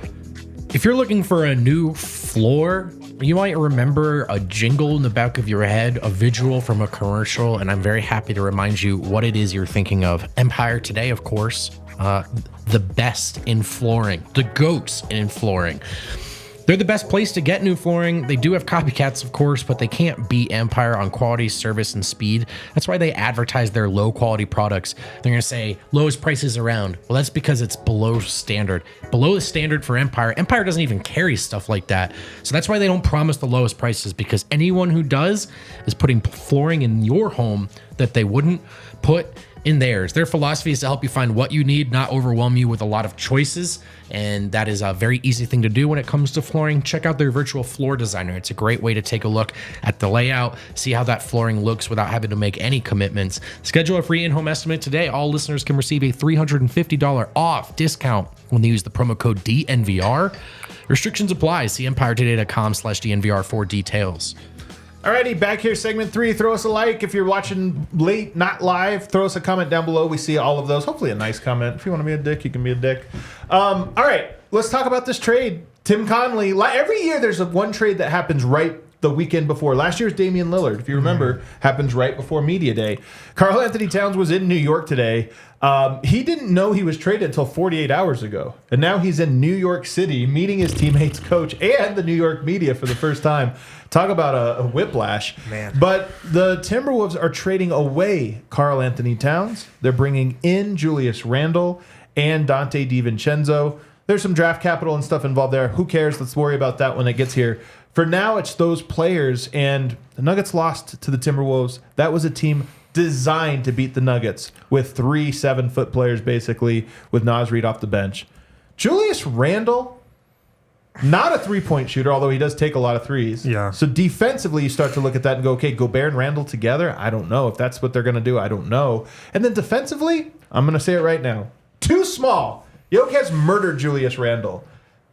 If you're looking for a new floor you might remember a jingle in the back of your head, a visual from a commercial, and I'm very happy to remind you what it is you're thinking of. Empire Today, of course, the best in flooring, the GOATs in flooring. They're the best place to get new flooring. They do have copycats, of course, but they can't beat Empire on quality, service, and speed. That's why they advertise their low-quality products. They're going to say, lowest prices around. Well, that's because it's below standard. Below the standard for Empire. Empire doesn't even carry stuff like that. So that's why they don't promise the lowest prices, because anyone who does is putting flooring in your home that they wouldn't put in theirs. Their philosophy is to help you find what you need, not overwhelm you with a lot of choices. And that is a very easy thing to do when it comes to flooring. Check out their virtual floor designer. It's a great way to take a look at the layout, see how that flooring looks without having to make any commitments. Schedule a free in-home estimate today. All listeners can receive a $350 off discount when they use the promo code DNVR. Restrictions apply. See empiretoday.com/DNVR for details. Alrighty, back here, segment 3. Throw us a like if you're watching late, not live. Throw us a comment down below. We see all of those. Hopefully a nice comment. If you want to be a dick, you can be a dick. All right, let's talk about this trade. Tim Connelly. Every year there's one trade that happens right the weekend before. Last year's Damian Lillard, if you remember, happens right before Media Day. Karl-Anthony Towns was in New York today. He didn't know he was traded until 48 hours ago. And now he's in New York City meeting his teammates, coach, and the New York media for the first time. Talk about a whiplash. Man. But the Timberwolves are trading away Karl-Anthony Towns. They're bringing in Julius Randle and Donte Divincenzo. There's some draft capital and stuff involved there. Who cares? Let's worry about that when it gets here. For now, it's those players, and the Nuggets lost to the Timberwolves. That was a team designed to beat the Nuggets with 3 7-foot players, basically, with Naz Reid off the bench. Julius Randle, not a three-point shooter, although he does take a lot of threes. Yeah. So defensively, you start to look at that and go, okay, Gobert and Randle together? I don't know. If that's what they're going to do, I don't know. And then defensively, I'm going to say it right now. Too small. Jokic has murdered Julius Randle.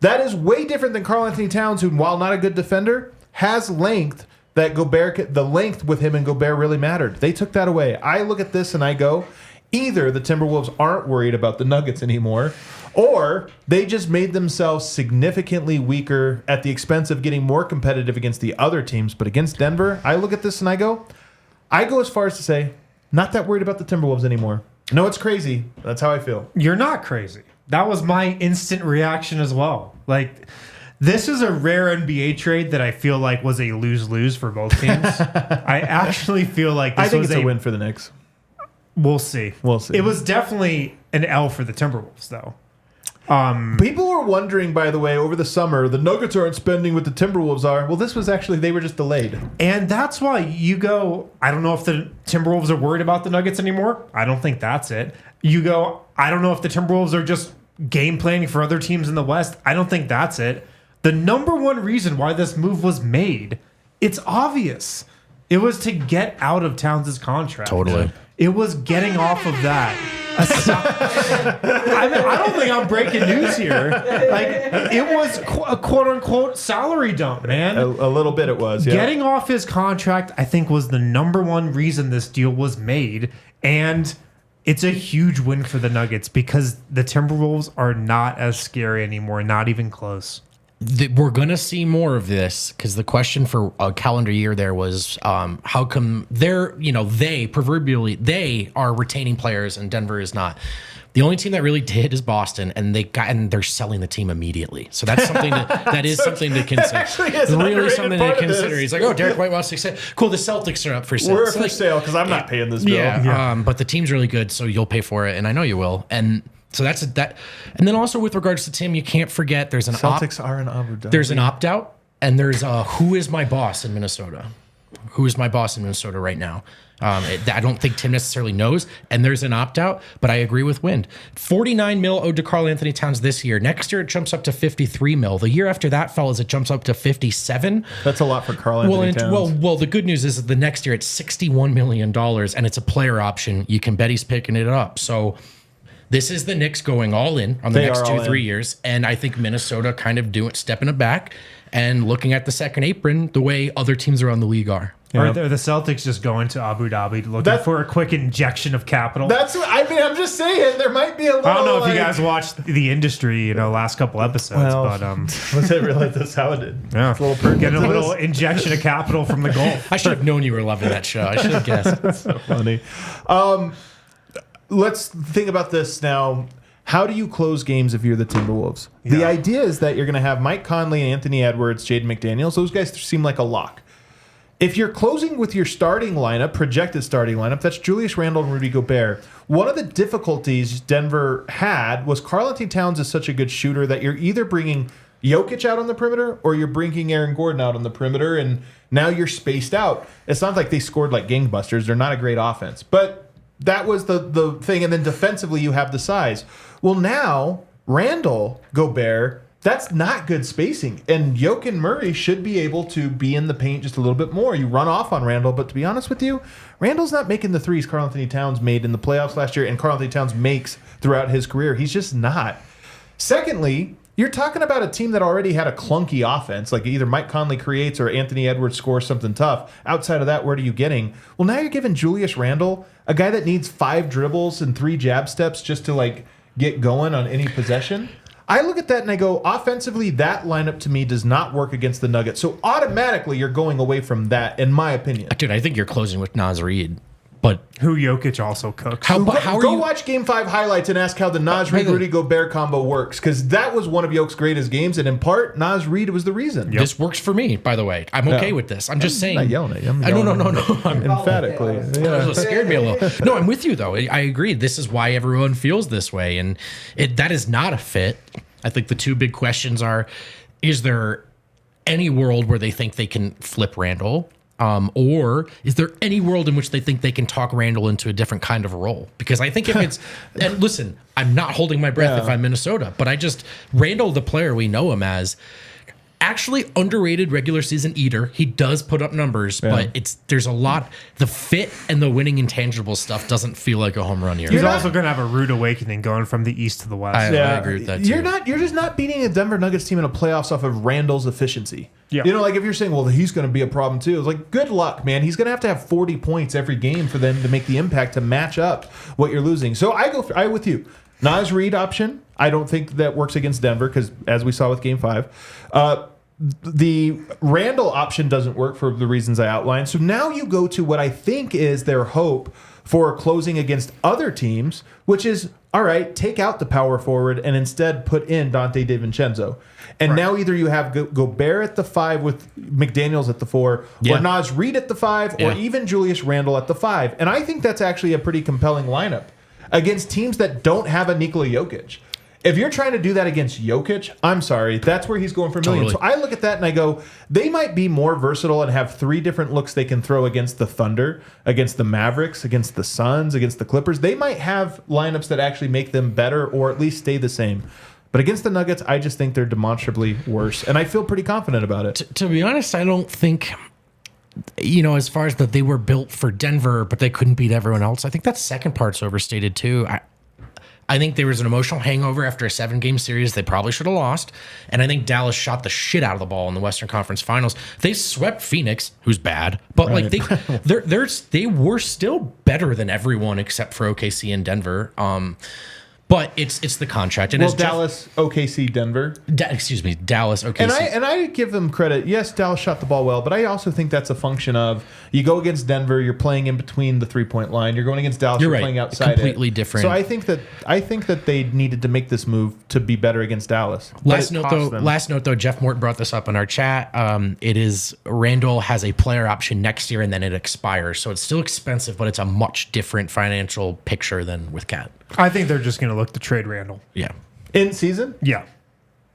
That is way different than Karl-Anthony Towns, who, while not a good defender, has length that Gobert, the length with him and Gobert really mattered. They took that away. I look at this and I go, either the Timberwolves aren't worried about the Nuggets anymore, or they just made themselves significantly weaker at the expense of getting more competitive against the other teams. But against Denver, I look at this and I go as far as to say, not that worried about the Timberwolves anymore. No, it's crazy. That's how I feel. You're not crazy. That was my instant reaction as well. Like, this is a rare NBA trade that I feel like was a lose-lose for both teams. I actually feel like this I think was it's a win for the Knicks. We'll see. We'll see. It was definitely an L for the Timberwolves, though. People were wondering, by the way, over the summer, the Nuggets aren't spending what the Timberwolves are. Well, this was actually, they were just delayed. And that's why you go, I don't know if the Timberwolves are worried about the Nuggets anymore. I don't think that's it. You go, I don't know if the Timberwolves are just game planning for other teams in the West. I don't think that's it. The number one reason why this move was made, it's obvious. It was to get out of Towns' contract. Totally. It was getting off of that. I don't think I'm breaking news here. Like, it was a quote-unquote salary dump, man. A little bit it was, yeah. Getting off his contract, I think, was the number one reason this deal was made. And it's a huge win for the Nuggets because the Timberwolves are not as scary anymore, not even close. We're going to see more of this because the question for a calendar year there was how come they are retaining players and Denver is not. The only team that really did is Boston, and they're selling the team immediately. So that's something that is something to consider. Really something to consider. He's like, oh, Derek White wants to say, cool. The Celtics are up for sale. We're for sale because I'm not paying this bill. Yeah. But the team's really good, so you'll pay for it, and I know you will. And so that's that. And then also with regards to Tim, you can't forget there's an Celtics are in Abu Dhabi. There's an opt out, and there's who is my boss in Minnesota? Who is my boss in Minnesota right now? I don't think Tim necessarily knows, and there's an opt-out, but I agree with Wind. $49 million owed to Karl-Anthony Towns this year. Next year, it jumps up to $53 million. The year after that, fellas, it jumps up to $57. That's a lot for Karl-Anthony Towns. Well, the good news is that the next year, it's $61 million, and it's a player option. You can bet he's picking it up. So this is the Knicks going all in on the next 2-3 years, and I think Minnesota kind of stepping it back and looking at the second apron the way other teams around the league are. Or are the Celtics just going to Abu Dhabi looking for a quick injection of capital? That's what I mean. I'm just saying there might be a little. I don't know if you guys watched The Industry, last couple episodes, but was it really that's how it did? Yeah, it's a little getting a little injection of capital from the Gulf. I should have known you were loving that show. I should have guessed. That's so funny. Let's think about this now. How do you close games if you're the Timberwolves? Yeah. The idea is that you're going to have Mike Conley, Anthony Edwards, Jaden McDaniels. Those guys seem like a lock. If you're closing with your starting lineup, projected starting lineup, that's Julius Randle and Rudy Gobert. One of the difficulties Denver had was Karl-Anthony Towns is such a good shooter that you're either bringing Jokic out on the perimeter or you're bringing Aaron Gordon out on the perimeter, and now you're spaced out. It's not like they scored like gangbusters. They're not a great offense. But that was the thing. And then defensively, you have the size. Well, now, Randle, Gobert, that's not good spacing. And Jokic and Murray should be able to be in the paint just a little bit more. You run off on Randle, but to be honest with you, Randle's not making the threes Karl-Anthony Towns made in the playoffs last year and Karl-Anthony Towns makes throughout his career. He's just not. Secondly, you're talking about a team that already had a clunky offense, like either Mike Conley creates or Anthony Edwards scores something tough. Outside of that, what are you getting? Well, now you're giving Julius Randle, a guy that needs 5 dribbles and 3 jab steps just to get going on any possession. I look at that and I go, offensively, that lineup to me does not work against the Nuggets. So automatically, you're going away from that, in my opinion. Dude, I think you're closing with Naz Reid. But who Jokic also cooks. Go watch Game 5 highlights and ask how the Naz Reid Rudy Gobert combo works, because that was one of Jokic's greatest games, and in part, Naz Reid was the reason. Yep. This works for me, by the way. I'm okay with this. I'm just saying. I'm not yelling at you. No. I'm emphatically. It scared me a little. No, I'm with you, though. I agree. This is why everyone feels this way, and that is not a fit. I think the two big questions are, is there any world where they think they can flip Randle? Or is there any world in which they think they can talk Randle into a different kind of role? Because I think if it's, and listen, I'm not holding my breath if I'm Minnesota, but Randle, the player we know him as, actually underrated regular season eater. He does put up numbers, but there's a lot. The fit and the winning intangible stuff doesn't feel like a home run here. He's also going to have a rude awakening going from the east to the west. I agree with that too. You're just not beating a Denver Nuggets team in a playoffs off of Randle's efficiency. Yeah. If you're saying, well, he's going to be a problem too, it's like, good luck, man. He's going to have 40 points every game for them to make the impact to match up what you're losing. So I with you. Naz Reid option, I don't think that works against Denver because, as we saw with Game 5, the Randle option doesn't work for the reasons I outlined. So now you go to what I think is their hope for closing against other teams, which is, all right, take out the power forward and instead put in Donte DiVincenzo. And now either you have Gobert at the 5 with McDaniels at the 4, or Naz Reid at the 5, or even Julius Randle at the 5. And I think that's actually a pretty compelling lineup against teams that don't have a Nikola Jokic. If you're trying to do that against Jokic, I'm sorry, that's where he's going for millions. So I look at that and I go, they might be more versatile and have 3 different looks they can throw against the Thunder, against the Mavericks, against the Suns, against the Clippers. They might have lineups that actually make them better or at least stay the same. But against the Nuggets, I just think they're demonstrably worse. And I feel pretty confident about it. To be honest, I don't think, as far as that they were built for Denver, but they couldn't beat everyone else. I think that second part's overstated too. I think there was an emotional hangover after a 7-game series they probably should have lost. And I think Dallas shot the shit out of the ball in the Western Conference Finals. They swept Phoenix, who's bad, but they were still better than everyone except for OKC and Denver. But it's the contract. And Dallas, OKC, Denver. Dallas, OKC. And I give them credit. Yes, Dallas shot the ball well, but I also think that's a function of you go against Denver, you're playing in between the 3-point line. You're going against Dallas, you're playing outside. Completely different. So I think that they needed to make this move to be better against Dallas. Last note though, Jeff Mort brought this up in our chat. It is Randle has a player option next year and then it expires. So it's still expensive, but it's a much different financial picture than with Cat. I think they're just going to look to trade Randle. Yeah. In season? Yeah.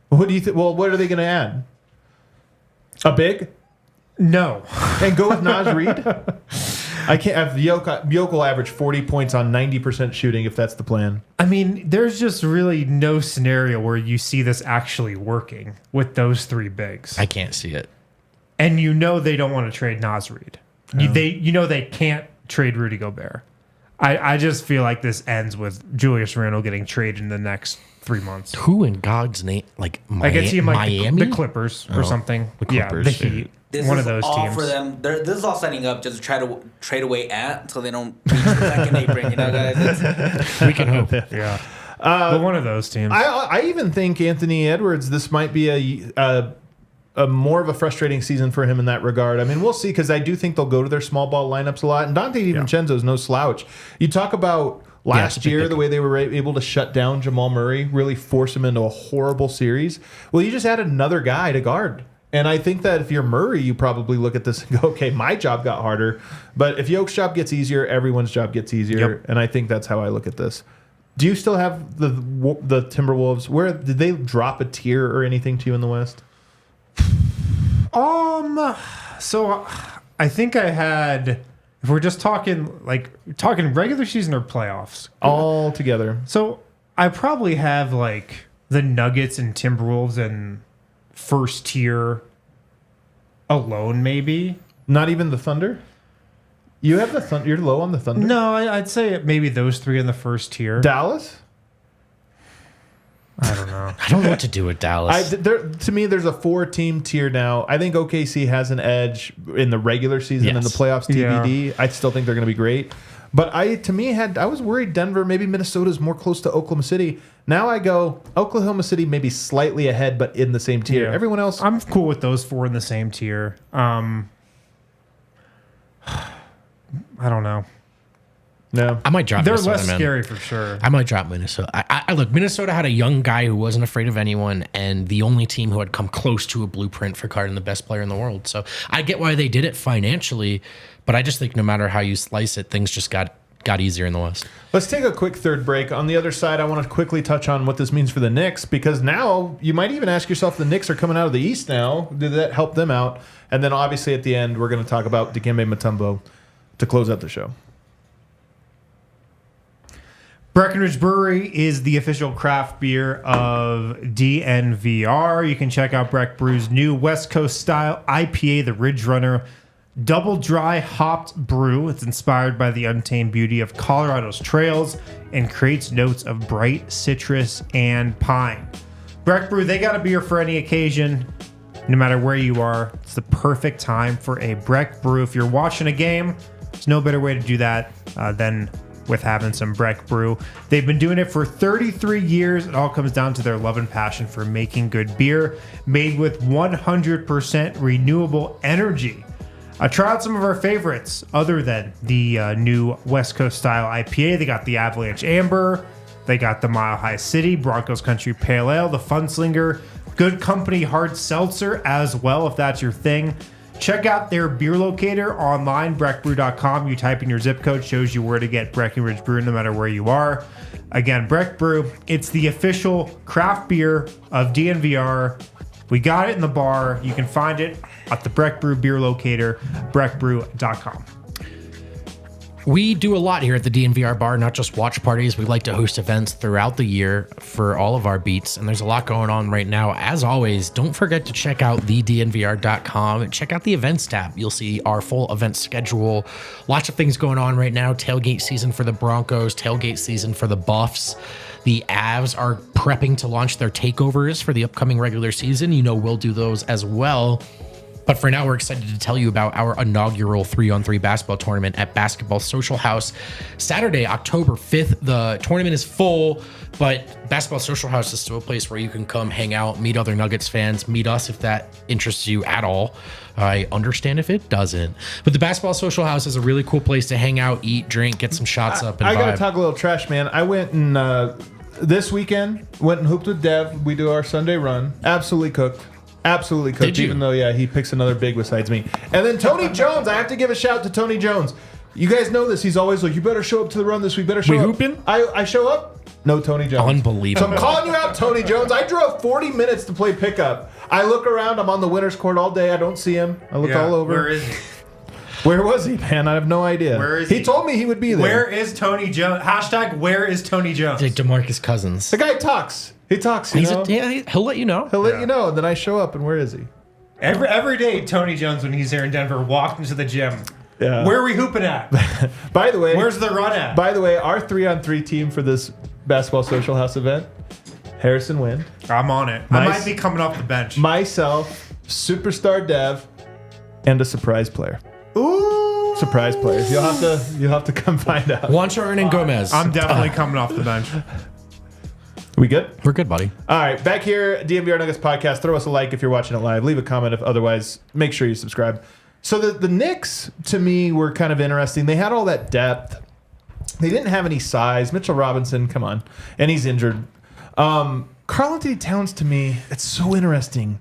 What do you think? Well, what are they going to add? A big? No. And go with Naz Reid? I can't have Jokic will average 40 points on 90% shooting if that's the plan. I mean, there's just really no scenario where you see this actually working with those 3 bigs. I can't see it. And they don't want to trade Naz Reid. No. They can't trade Rudy Gobert. I just feel like this ends with Julius Randle getting traded in the next 3 months. Who in God's name? Like I can see him like Miami? the Clippers or something. The Clippers. Yeah, the Heat. this One is of those all teams. for them. This is all setting up just to try to trade away Ant so they don't reach the second apron. You know, guys. We can hope. Yeah. But one of those teams. I even think Anthony Edwards, this might be a more of a frustrating season for him in that regard. I mean, we'll see, because I do think they'll go to their small ball lineups a lot. And Donte DiVincenzo is no slouch. You talk about last year, the way they were able to shut down Jamal Murray, really force him into a horrible series. Well, you just add another guy to guard. And I think that if you're Murray, you probably look at this and go, okay, my job got harder. But if Yoke's job gets easier, everyone's job gets easier. Yep. And I think that's how I look at this. Do you still have the Timberwolves? Where did they drop a tier or anything to you in the West? So I think I had, if we're just talking regular season or playoffs, All together. So I probably have like the Nuggets and Timberwolves and first tier alone, maybe. Not even the Thunder? You have the Thunder. You're low on the Thunder? No, I'd say maybe those three in the first tier. Dallas? I don't know. I don't know what to do with Dallas. To me, there's a 4-team tier now. I think OKC has an edge in the regular season and the playoffs TBD. Yeah. I still think they're going to be great. But I was worried Denver, maybe Minnesota's more close to Oklahoma City. Now I go Oklahoma City maybe slightly ahead, but in the same tier. Yeah. Everyone else, I'm cool with those four in the same tier. I don't know. no. I might drop They're Minnesota, less man. scary for sure. I might drop Minnesota. I look, Minnesota had a young guy who wasn't afraid of anyone, and the only team who had come close to a blueprint for guarding the best player in the world. So I get why they did it financially, but I just think no matter how you slice it, things just got easier in the West. Let's take a quick third break. On the other side, I want to quickly touch on what this means for the Knicks, because now you might even ask yourself, the Knicks are coming out of the East now. Did that help them out? And then obviously at the end, we're going to talk about Dikembe Mutombo to close out the show. Breckenridge Brewery is the official craft beer of DNVR. You can check out Breck Brew's new West Coast style IPA, the Ridge Runner Double Dry Hopped Brew. It's inspired by the untamed beauty of Colorado's trails and creates notes of bright citrus and pine. Breck Brew, they got a beer for any occasion, no matter where you are. It's the perfect time for a Breck Brew. If you're watching a game, there's no better way to do that than with having some Breck Brew. They've been doing it for 33 years. It all comes down to their love and passion for making good beer made with 100% renewable energy. Try out some of our favorites other than the new West Coast style IPA. They got the Avalanche Amber. They got the Mile High City, Broncos Country Pale Ale, the Funslinger, Good Company Hard Seltzer as well, if that's your thing. Check out their beer locator online, breckbrew.com. You type in your zip code, shows you where to get Breckenridge Brew no matter where you are. Again, Breck Brew, it's the official craft beer of DNVR. We got it in the bar. You can find it at the Breck Brew beer locator, breckbrew.com. We do a lot here at the DNVR bar, not just watch parties. We like to host events throughout the year for all of our beats, and there's a lot going on right now. As always, don't forget to check out thednvr.com and check out the events tab. You'll see our full event schedule. Lots of things going on right now. Tailgate season for the Broncos, tailgate season for the Buffs. The Avs are prepping to launch their takeovers for the upcoming regular season. You know, we'll do those as well. But for now, we're excited to tell you about our inaugural 3-on-3 basketball tournament at Basketball Social House. Saturday, October 5th, the tournament is full, but Basketball Social House is still a place where you can come hang out, meet other Nuggets fans, meet us if that interests you at all. I understand if it doesn't. But the Basketball Social House is a really cool place to hang out, eat, drink, get some shots up, and I got to vibe. talk a little trash, man. I went and this weekend, went and hooped with Dev. We do our Sunday run. Absolutely cooked. Absolutely cooked, Did you? even though, he picks another big besides me. And then Tony Jones, I have to give a shout to Tony Jones. You guys know this. He's always like, you better show up to the run this week. Better show We up. hooping? I show up. No Tony Jones. Unbelievable. So I'm calling you out, Tony Jones. I drove 40 minutes to play pickup. I look around. I'm on the winner's court all day. I don't see him. I look all over. Where is he? Where was he, man? I have no idea. Where is he? he? Told me he would be there. Where is Tony Jones? Hashtag where is Tony Jones? Like DeMarcus Cousins. The guy talks. He talks, you know? He'll let you know. He'll let you know, and then I show up, and where is he? Every day, Tony Jones, when he's here in Denver, walked into the gym. Yeah. Where are we hooping at? By the way, Where's the run at? By the way, our 3-on-3 team for this Basketball Social House event, Harrison Wind, I'm on it. I might be coming off the bench. myself, Superstar Dev, and a surprise player. Ooh, surprise player. You'll have to come find out. Juancho Hernangomez. I'm definitely coming off the bench. We good? We're good, buddy. All right, back here, DNVR Nuggets podcast. Throw us a like if you're watching it live. Leave a comment if otherwise. Make sure you subscribe. So the Knicks, to me, were kind of interesting. They had all that depth. They didn't have any size. Mitchell Robinson, come on. And he's injured. Karl-Anthony Towns, to me, it's so interesting.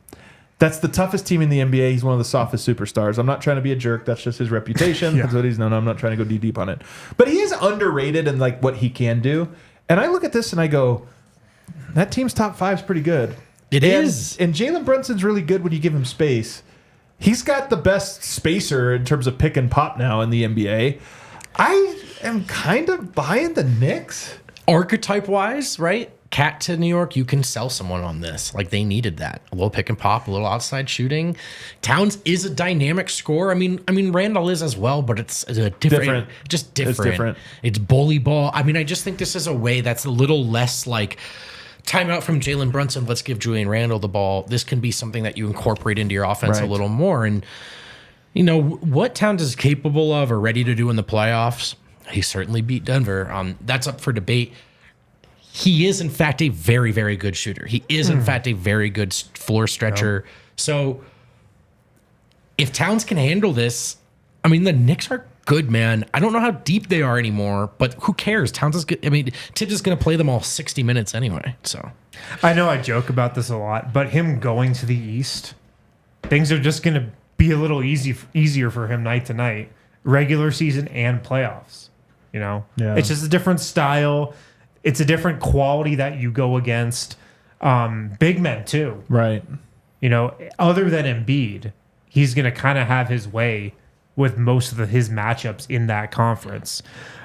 That's the toughest team in the NBA. He's one of the softest superstars. I'm not trying to be a jerk. That's just his reputation. That's what he's known. I'm not trying to go deep on it. But he is underrated in like what he can do. And I look at this and I go, that team's top 5 is pretty good. It is. And Jalen Brunson's really good when you give him space. He's got the best spacer in terms of pick and pop now in the NBA. I am kind of buying the Knicks. Archetype-wise, right? Cat to New York, you can sell someone on this. Like, they needed that. A little pick and pop, a little outside shooting. Towns is a dynamic scorer. I mean, Randle is as well, but it's a different. Just different. It's different. It's bully ball. I mean, I just think this is a way that's a little less like timeout from Jalen Brunson. Let's give Julian Randle the ball. This can be something that you incorporate into your offense a little more. And, you know, what Towns is capable of or ready to do in the playoffs, he certainly beat Denver. That's up for debate. He is, in fact, a very, very good shooter. He is, in fact, a very good floor stretcher. Yep. So if Towns can handle this, I mean, the Knicks are good, man. I don't know how deep they are anymore, but who cares? Towns is good. I mean, Tibbs is going to play them all 60 minutes anyway. So I know I joke about this a lot, but him going to the East, things are just going to be a little easier for him night to night, regular season and playoffs. You know, It's just a different style. It's a different quality that you go against. Big men too, right? You know, other than Embiid, he's going to kind of have his way with most of his matchups in that conference.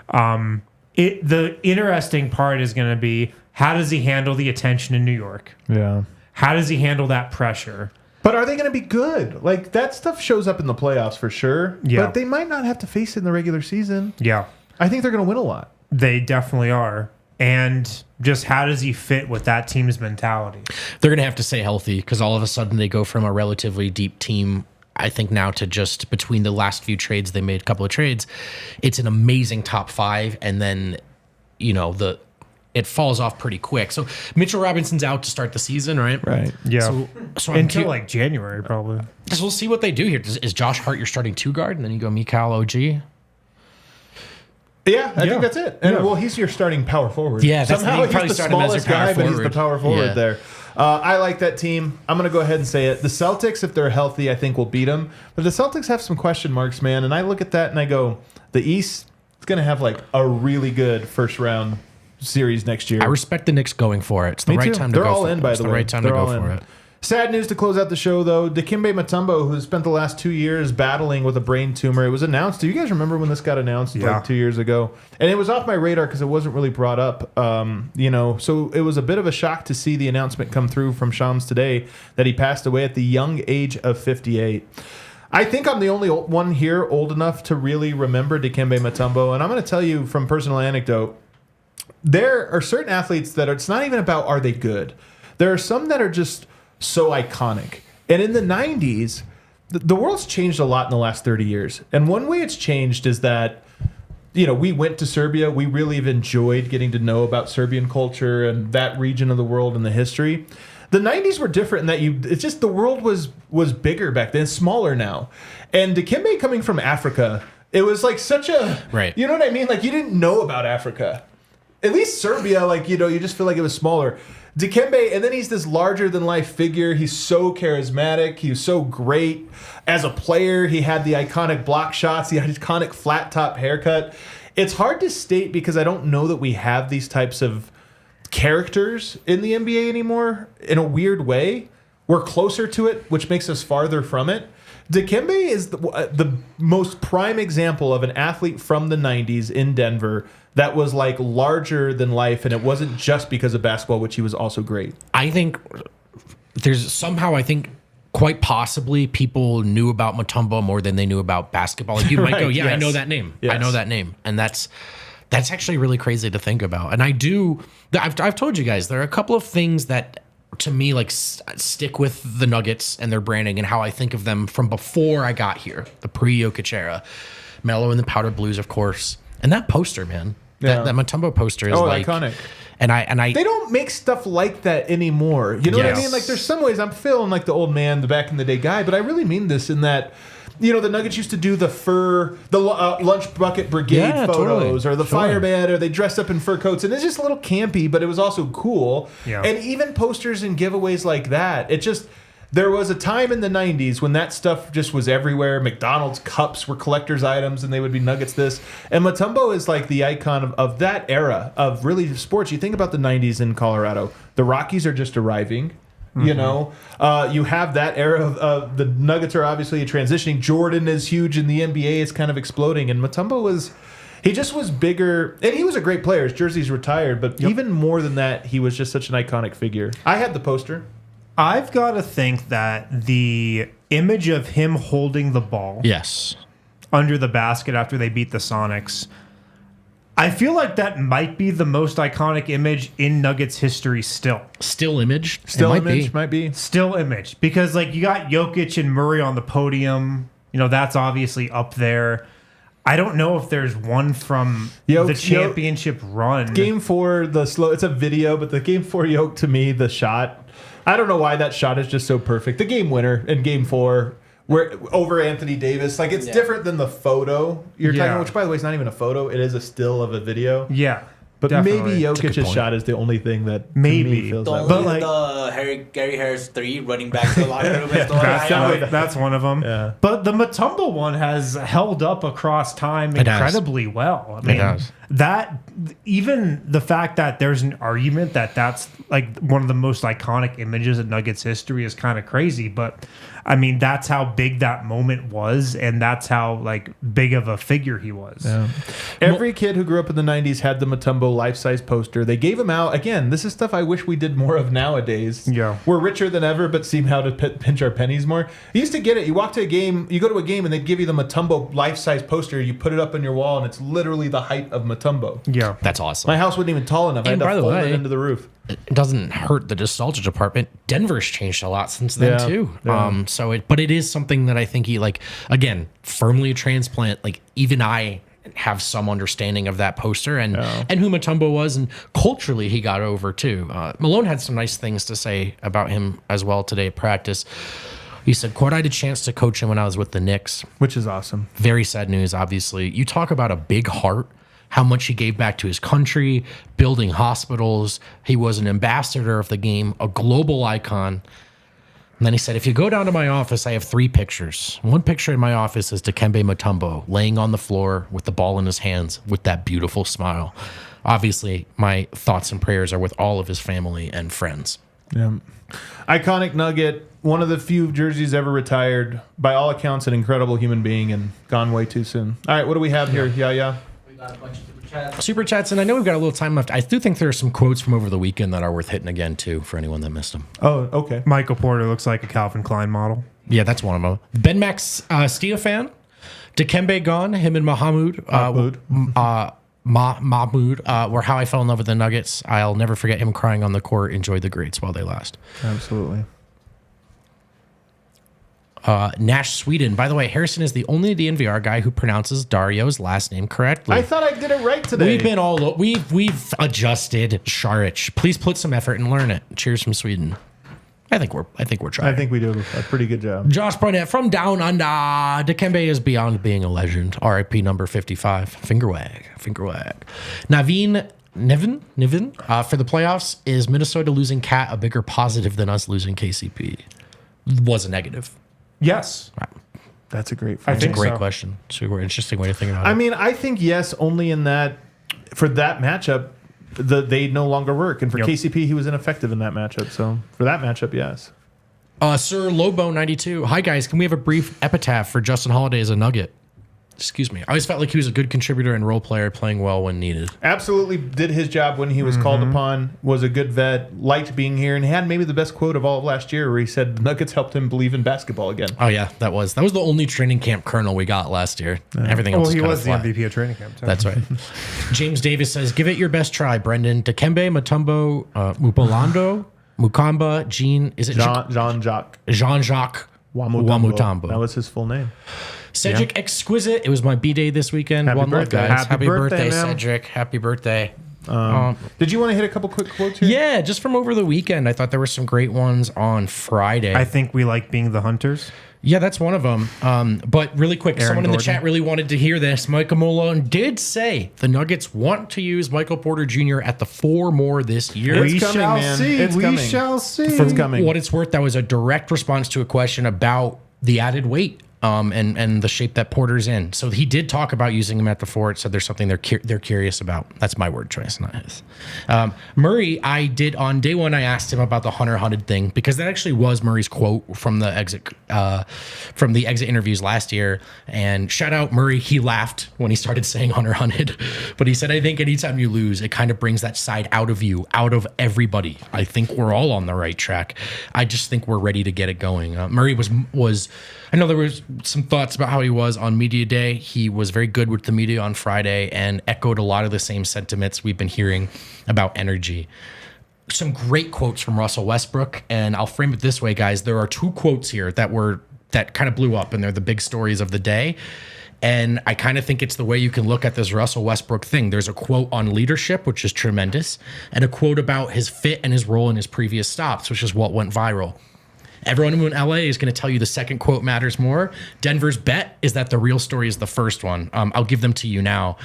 The interesting part is going to be, how does he handle the attention in New York? Yeah. How does he handle that pressure? But are they going to be good? Like, that stuff shows up in the playoffs for sure. Yeah. But they might not have to face it in the regular season. Yeah. I think they're going to win a lot. They definitely are. And just how does he fit with that team's mentality? They're going to have to stay healthy because all of a sudden they go from a relatively deep team, I think, now to just between the last few trades, they made a couple of trades. It's an amazing top 5. And then, you know, it falls off pretty quick. So Mitchell Robinson's out to start the season, right? Right. Yeah. So until like January, probably. So we'll see what they do here. Is Josh Hart your starting 2 guard? And then you go Mikal OG? Yeah, I think that's it. And well, he's your starting power forward. Yeah, somehow he's the smallest guy, but he's the power forward there. I like that team. I'm going to go ahead and say it. The Celtics, if they're healthy, I think will beat them. But the Celtics have some question marks, man. And I look at that and I go, the East is going to have like a really good first round series next year. I respect the Knicks going for it. It's the right time to go for it. They're all in, by the way. It's the right time to go for it. Sad news to close out the show, though. Dikembe Mutombo, who spent the last 2 years battling with a brain tumor, it was announced. Do you guys remember when this got announced like 2 years ago? And it was off my radar because it wasn't really brought up. You know, so it was a bit of a shock to see the announcement come through from Shams today that he passed away at the young age of 58. I think I'm the only one here old enough to really remember Dikembe Mutombo, and I'm going to tell you from personal anecdote, there are certain athletes that it's not even about are they good. There are some that are just so iconic. And in the 90s, the world's changed a lot in the last 30 years. And one way it's changed is that, you know, we went to Serbia. We really have enjoyed getting to know about Serbian culture and that region of the world and the history. The 90s were different in that it's just the world was bigger back then, smaller now. And Dikembe coming from Africa, it was like such a, you know what I mean? Like, you didn't know about Africa. At least Serbia, like, you know, you just feel like it was smaller. Dikembe, and then he's this larger-than-life figure. He's so charismatic. He was so great. As a player, he had the iconic block shots, the iconic flat-top haircut. It's hard to state because I don't know that we have these types of characters in the NBA anymore in a weird way. We're closer to it, which makes us farther from it. Dikembe is the most prime example of an athlete from the 90s in Denver that was like larger than life, and it wasn't just because of basketball, which he was also great. I think there's somehow, I think quite possibly people knew about Mutombo more than they knew about basketball. Like you might go, I know that name. Yes. I know that name. And that's actually really crazy to think about. And I've told you guys, there are a couple of things that to me, like stick with the Nuggets and their branding and how I think of them from before I got here, the pre-Jokic era. Melo and the powder blues, of course. And that poster, man. That Mutombo poster is like iconic. And I they don't make stuff like that anymore. You know what I mean? Like, there's some ways I'm feeling like the old man, the back in the day guy, but I really mean this in that, you know, the Nuggets used to do the lunch bucket brigade photos, or the fireman, or they dressed up in fur coats, and it's just a little campy, but it was also cool. Yeah. And even posters and giveaways like that, it just. There was a time in the 90s when that stuff just was everywhere. McDonald's cups were collector's items, and they would be Nuggets this. And Mutombo is like the icon of that era of really sports. You think about the 90s in Colorado. The Rockies are just arriving. Mm-hmm. You know, you have that era of the Nuggets are obviously transitioning. Jordan is huge, and the NBA is kind of exploding. And Mutombo he just was bigger, and he was a great player. His jersey's retired, but even more than that, he was just such an iconic figure. I had the poster. I've got to think that the image of him holding the ball under the basket after they beat the Sonics, I feel like that might be the most iconic image in Nuggets history still. Still image? Might be. Still image. Because, like, you got Jokic and Murray on the podium. You know, that's obviously up there. I don't know if there's one from the championship run. Game 4, it's a video, but the Game 4 Yoke, to me, the shot... I don't know why that shot is just so perfect. The game winner in Game 4, where over Anthony Davis, like it's different than the photo you're talking about, which by the way is not even a photo; it is a still of a video. Yeah, but definitely. Maybe Jokic's shot is the only thing that maybe feels like. But like the Gary Harris 3 running back to the locker room. That's one of them. Yeah. But the Mutombo one has held up across time incredibly well. I mean, it does. That even the fact that there's an argument that that's like one of the most iconic images in Nuggets history is kind of crazy, but I mean that's how big that moment was, and that's how like big of a figure he was. Yeah. Every kid who grew up in the 90s had the Mutombo life-size poster. They gave him out again. This is stuff I wish we did more of nowadays. Yeah, we're richer than ever, but seem how to pinch our pennies more. You used to get it. You walk to a game, you go to a game, and they'd give you the Mutombo life-size poster. You put it up on your wall, and it's literally the height of Mutombo. Yeah, that's awesome. My house wasn't even tall enough. And I had to fold it into the roof. It doesn't hurt the nostalgia department. Denver's changed a lot since then too. Yeah. But it is something that I think he again, firmly a transplant. Like even I have some understanding of that poster and who Mutombo was, and culturally he got over too. Malone had some nice things to say about him as well today at practice. He said, quote, I had a chance to coach him when I was with the Knicks. Which is awesome. Very sad news, obviously. You talk about a big heart, how much he gave back to his country, building hospitals. He was an ambassador of the game, a global icon. And then he said, if you go down to my office, I have 3 pictures. One picture in my office is Dikembe Mutombo laying on the floor with the ball in his hands with that beautiful smile. Obviously, my thoughts and prayers are with all of his family and friends. Yeah. Iconic Nugget, one of the few jerseys ever retired. By all accounts, an incredible human being and gone way too soon. All right, what do we have here? Yeah. We got a bunch of super chats. Super chats, and I know we've got a little time left. I do think there are some quotes from over the weekend that are worth hitting again, too, for anyone that missed them. Oh, okay. Michael Porter looks like a Calvin Klein model. Yeah, that's one of them. Ben Max Steofan, Dikembe gone, him and Mahmoud were how I fell in love with the Nuggets. I'll never forget him crying on the court. Enjoy the greats while they last. Absolutely. Nash Sweden. By the way, Harrison is the only DNVR guy who pronounces Dario's last name correctly. I thought I did it right today. We've adjusted Sharich. Please put some effort and learn it. Cheers from Sweden. I think we're trying. I think we do a pretty good job. Josh Barnett from Down Under. Dikembe is beyond being a legend. RIP number 55. Finger wag. Nevin, for the playoffs, is Minnesota losing Cat a bigger positive than us losing KCP? Was a negative. Yes. That's a great question. It's an interesting way to think about it. I mean, I think yes, only in that for that matchup, they no longer work. And for KCP, he was ineffective in that matchup. So for that matchup, yes. Sir Lobo 92. Hi guys, can we have a brief epitaph for Justin Holiday as a Nugget? Excuse me. I always felt like he was a good contributor and role player, playing well when needed. Absolutely did his job when he was called upon, was a good vet, liked being here, and had maybe the best quote of all of last year where he said the Nuggets helped him believe in basketball again. Oh, yeah, that was the only training camp kernel we got last year. Everything else he was the flat. MVP of training camp. Too. That's right. James Davis says, give it your best try, Brendan. Dikembe Mutombo, Mupolando, Mukamba, Jean-Jacques Mutombo. That was his full name. Cedric Exquisite. It was my B-day this weekend. Happy One love, birthday. guys. Happy birthday, man. Cedric. Happy birthday. Did you want to hit a couple quick quotes here? Yeah, just from over the weekend. I thought there were some great ones on Friday. I think we like being the hunters. Yeah, that's one of them. But really quick, someone in the chat really wanted to hear this. Michael Malone did say the Nuggets want to use Michael Porter Jr. at the 4 more this year. It's coming, man. It's coming. We shall see. It's coming. What it's worth, that was a direct response to a question about the added weight and the shape that Porter's in. So he did talk about using him at the 4. It said there's something they're curious about. That's my word choice, not his. Murray, I did on day 1. I asked him about the Hunter hunted thing because that actually was Murray's quote from the exit interviews last year. And shout out Murray, he laughed when he started saying Hunter hunted, but he said, I think anytime you lose, it kind of brings that side out of you, out of everybody. I think we're all on the right track. I just think we're ready to get it going. Murray was I know there was some thoughts about how he was on media day. He was very good with the media on Friday and echoed a lot of the same sentiments we've been hearing about energy. Some great quotes from Russell Westbrook, and I'll frame it this way, guys. There are 2 quotes here that kind of blew up, and they're the big stories of the day. And I kind of think it's the way you can look at this Russell Westbrook thing. There's a quote on leadership, which is tremendous, and a quote about his fit and his role in his previous stops, which is what went viral. Everyone in LA is going to tell you the second quote matters more. Denver's bet is that the real story is the first one. I'll give them to you now.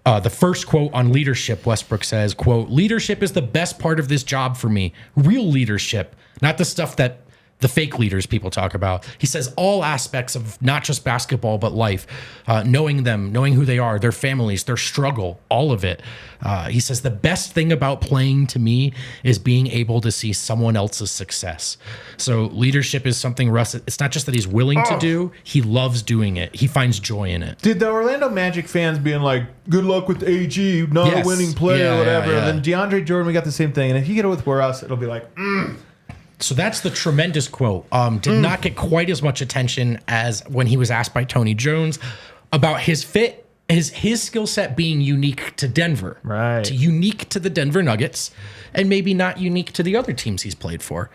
The first quote on leadership, Westbrook says, quote, leadership is the best part of this job for me. Real leadership, not the stuff that the fake leaders people talk about. He says all aspects of not just basketball, but life, knowing them, knowing who they are, their families, their struggle, all of it. He says the best thing about playing to me is being able to see someone else's success. So leadership is something Russ, it's not just that he's willing to do, he loves doing it. He finds joy in it. Did the Orlando Magic fans being like, good luck with AG, not a winning player or whatever. And then DeAndre Jordan, we got the same thing. And if you get it with Russ, it'll be like, So that's the tremendous quote. Did not get quite as much attention as when he was asked by Tony Jones about his fit, his skill set being unique to Denver. Right. Unique to the Denver Nuggets, and maybe not unique to the other teams he's played for.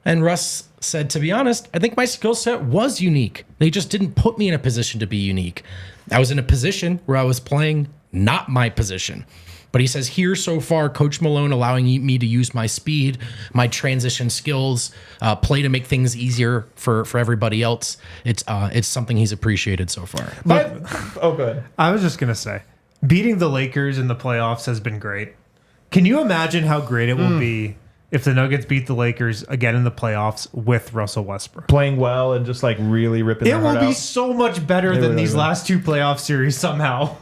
And Russ said, to be honest, I think my skill set was unique. They just didn't put me in a position to be unique. I was in a position where I was playing not my position. But he says here so far, Coach Malone allowing me to use my speed, my transition skills, play to make things easier for everybody else. It's something he's appreciated so far. go ahead. I was just going to say, beating the Lakers in the playoffs has been great. Can you imagine how great it will be if the Nuggets beat the Lakers again in the playoffs with Russell Westbrook? Playing well and just like really ripping their heart out. It will be so much better than these last 2 playoff series somehow.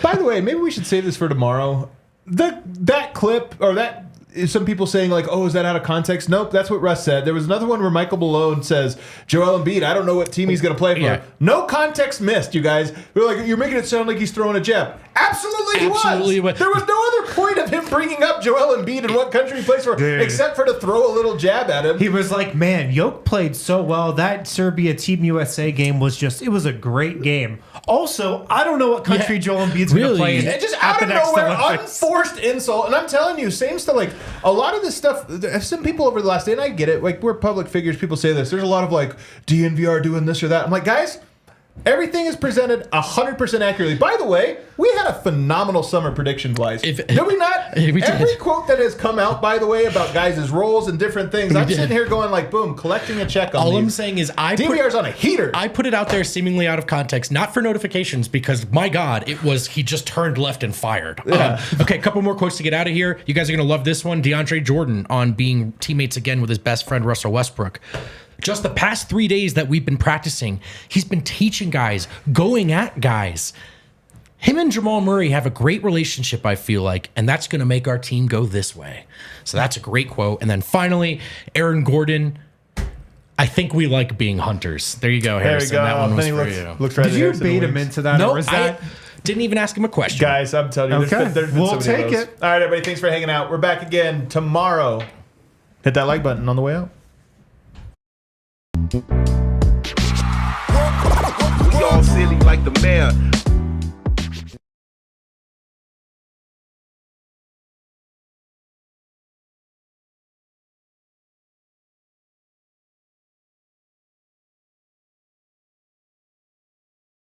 By the way, maybe we should save this for tomorrow. That clip, or that is some people saying like, oh, is that out of context? Nope, that's what Russ said. There was another one where Michael Malone says, Joel Embiid, I don't know what team he's going to play for. Yeah. No context missed, you guys. We're like, you're making it sound like he's throwing a jab. Absolutely he was. There was no other point of him bringing up Joel Embiid and what country he plays for, except for to throw a little jab at him. He was like, man, Jokic played so well. That Serbia Team USA game was it was a great game. Also, I don't know what country Joel Embiid's going to play in. It just out of nowhere, unforced insult. And I'm telling you, same stuff. Like, a lot of this stuff, some people over the last day, and I get it, like, we're public figures, people say this. There's a lot of, like, DNVR doing this or that. I'm like, guys, everything is presented 100% accurately. By the way, we had a phenomenal summer prediction-wise. Did we not? Every quote that has come out, by the way, about guys' roles and different things, I'm sitting here going like, boom, collecting a check on All I'm saying is DVR's on a heater. I put it out there seemingly out of context, not for notifications, because, my God, it was he just turned left and fired. Yeah. Okay, a couple more quotes to get out of here. You guys are going to love this one. DeAndre Jordan on being teammates again with his best friend, Russell Westbrook. Just the past 3 days that we've been practicing, he's been teaching guys, going at guys. Him and Jamal Murray have a great relationship, I feel like, and that's going to make our team go this way. So that's a great quote. And then finally, Aaron Gordon, I think we like being hunters. There you go, Harrison. There you go. That one was for you. Right. Did you bait him into that? No, or is that... didn't even ask him a question. Guys, I'm telling you, okay. there's been we'll so many take of those. it. All right, everybody, thanks for hanging out. We're back again tomorrow. Hit that like button on the way out. We all silly like the mayor.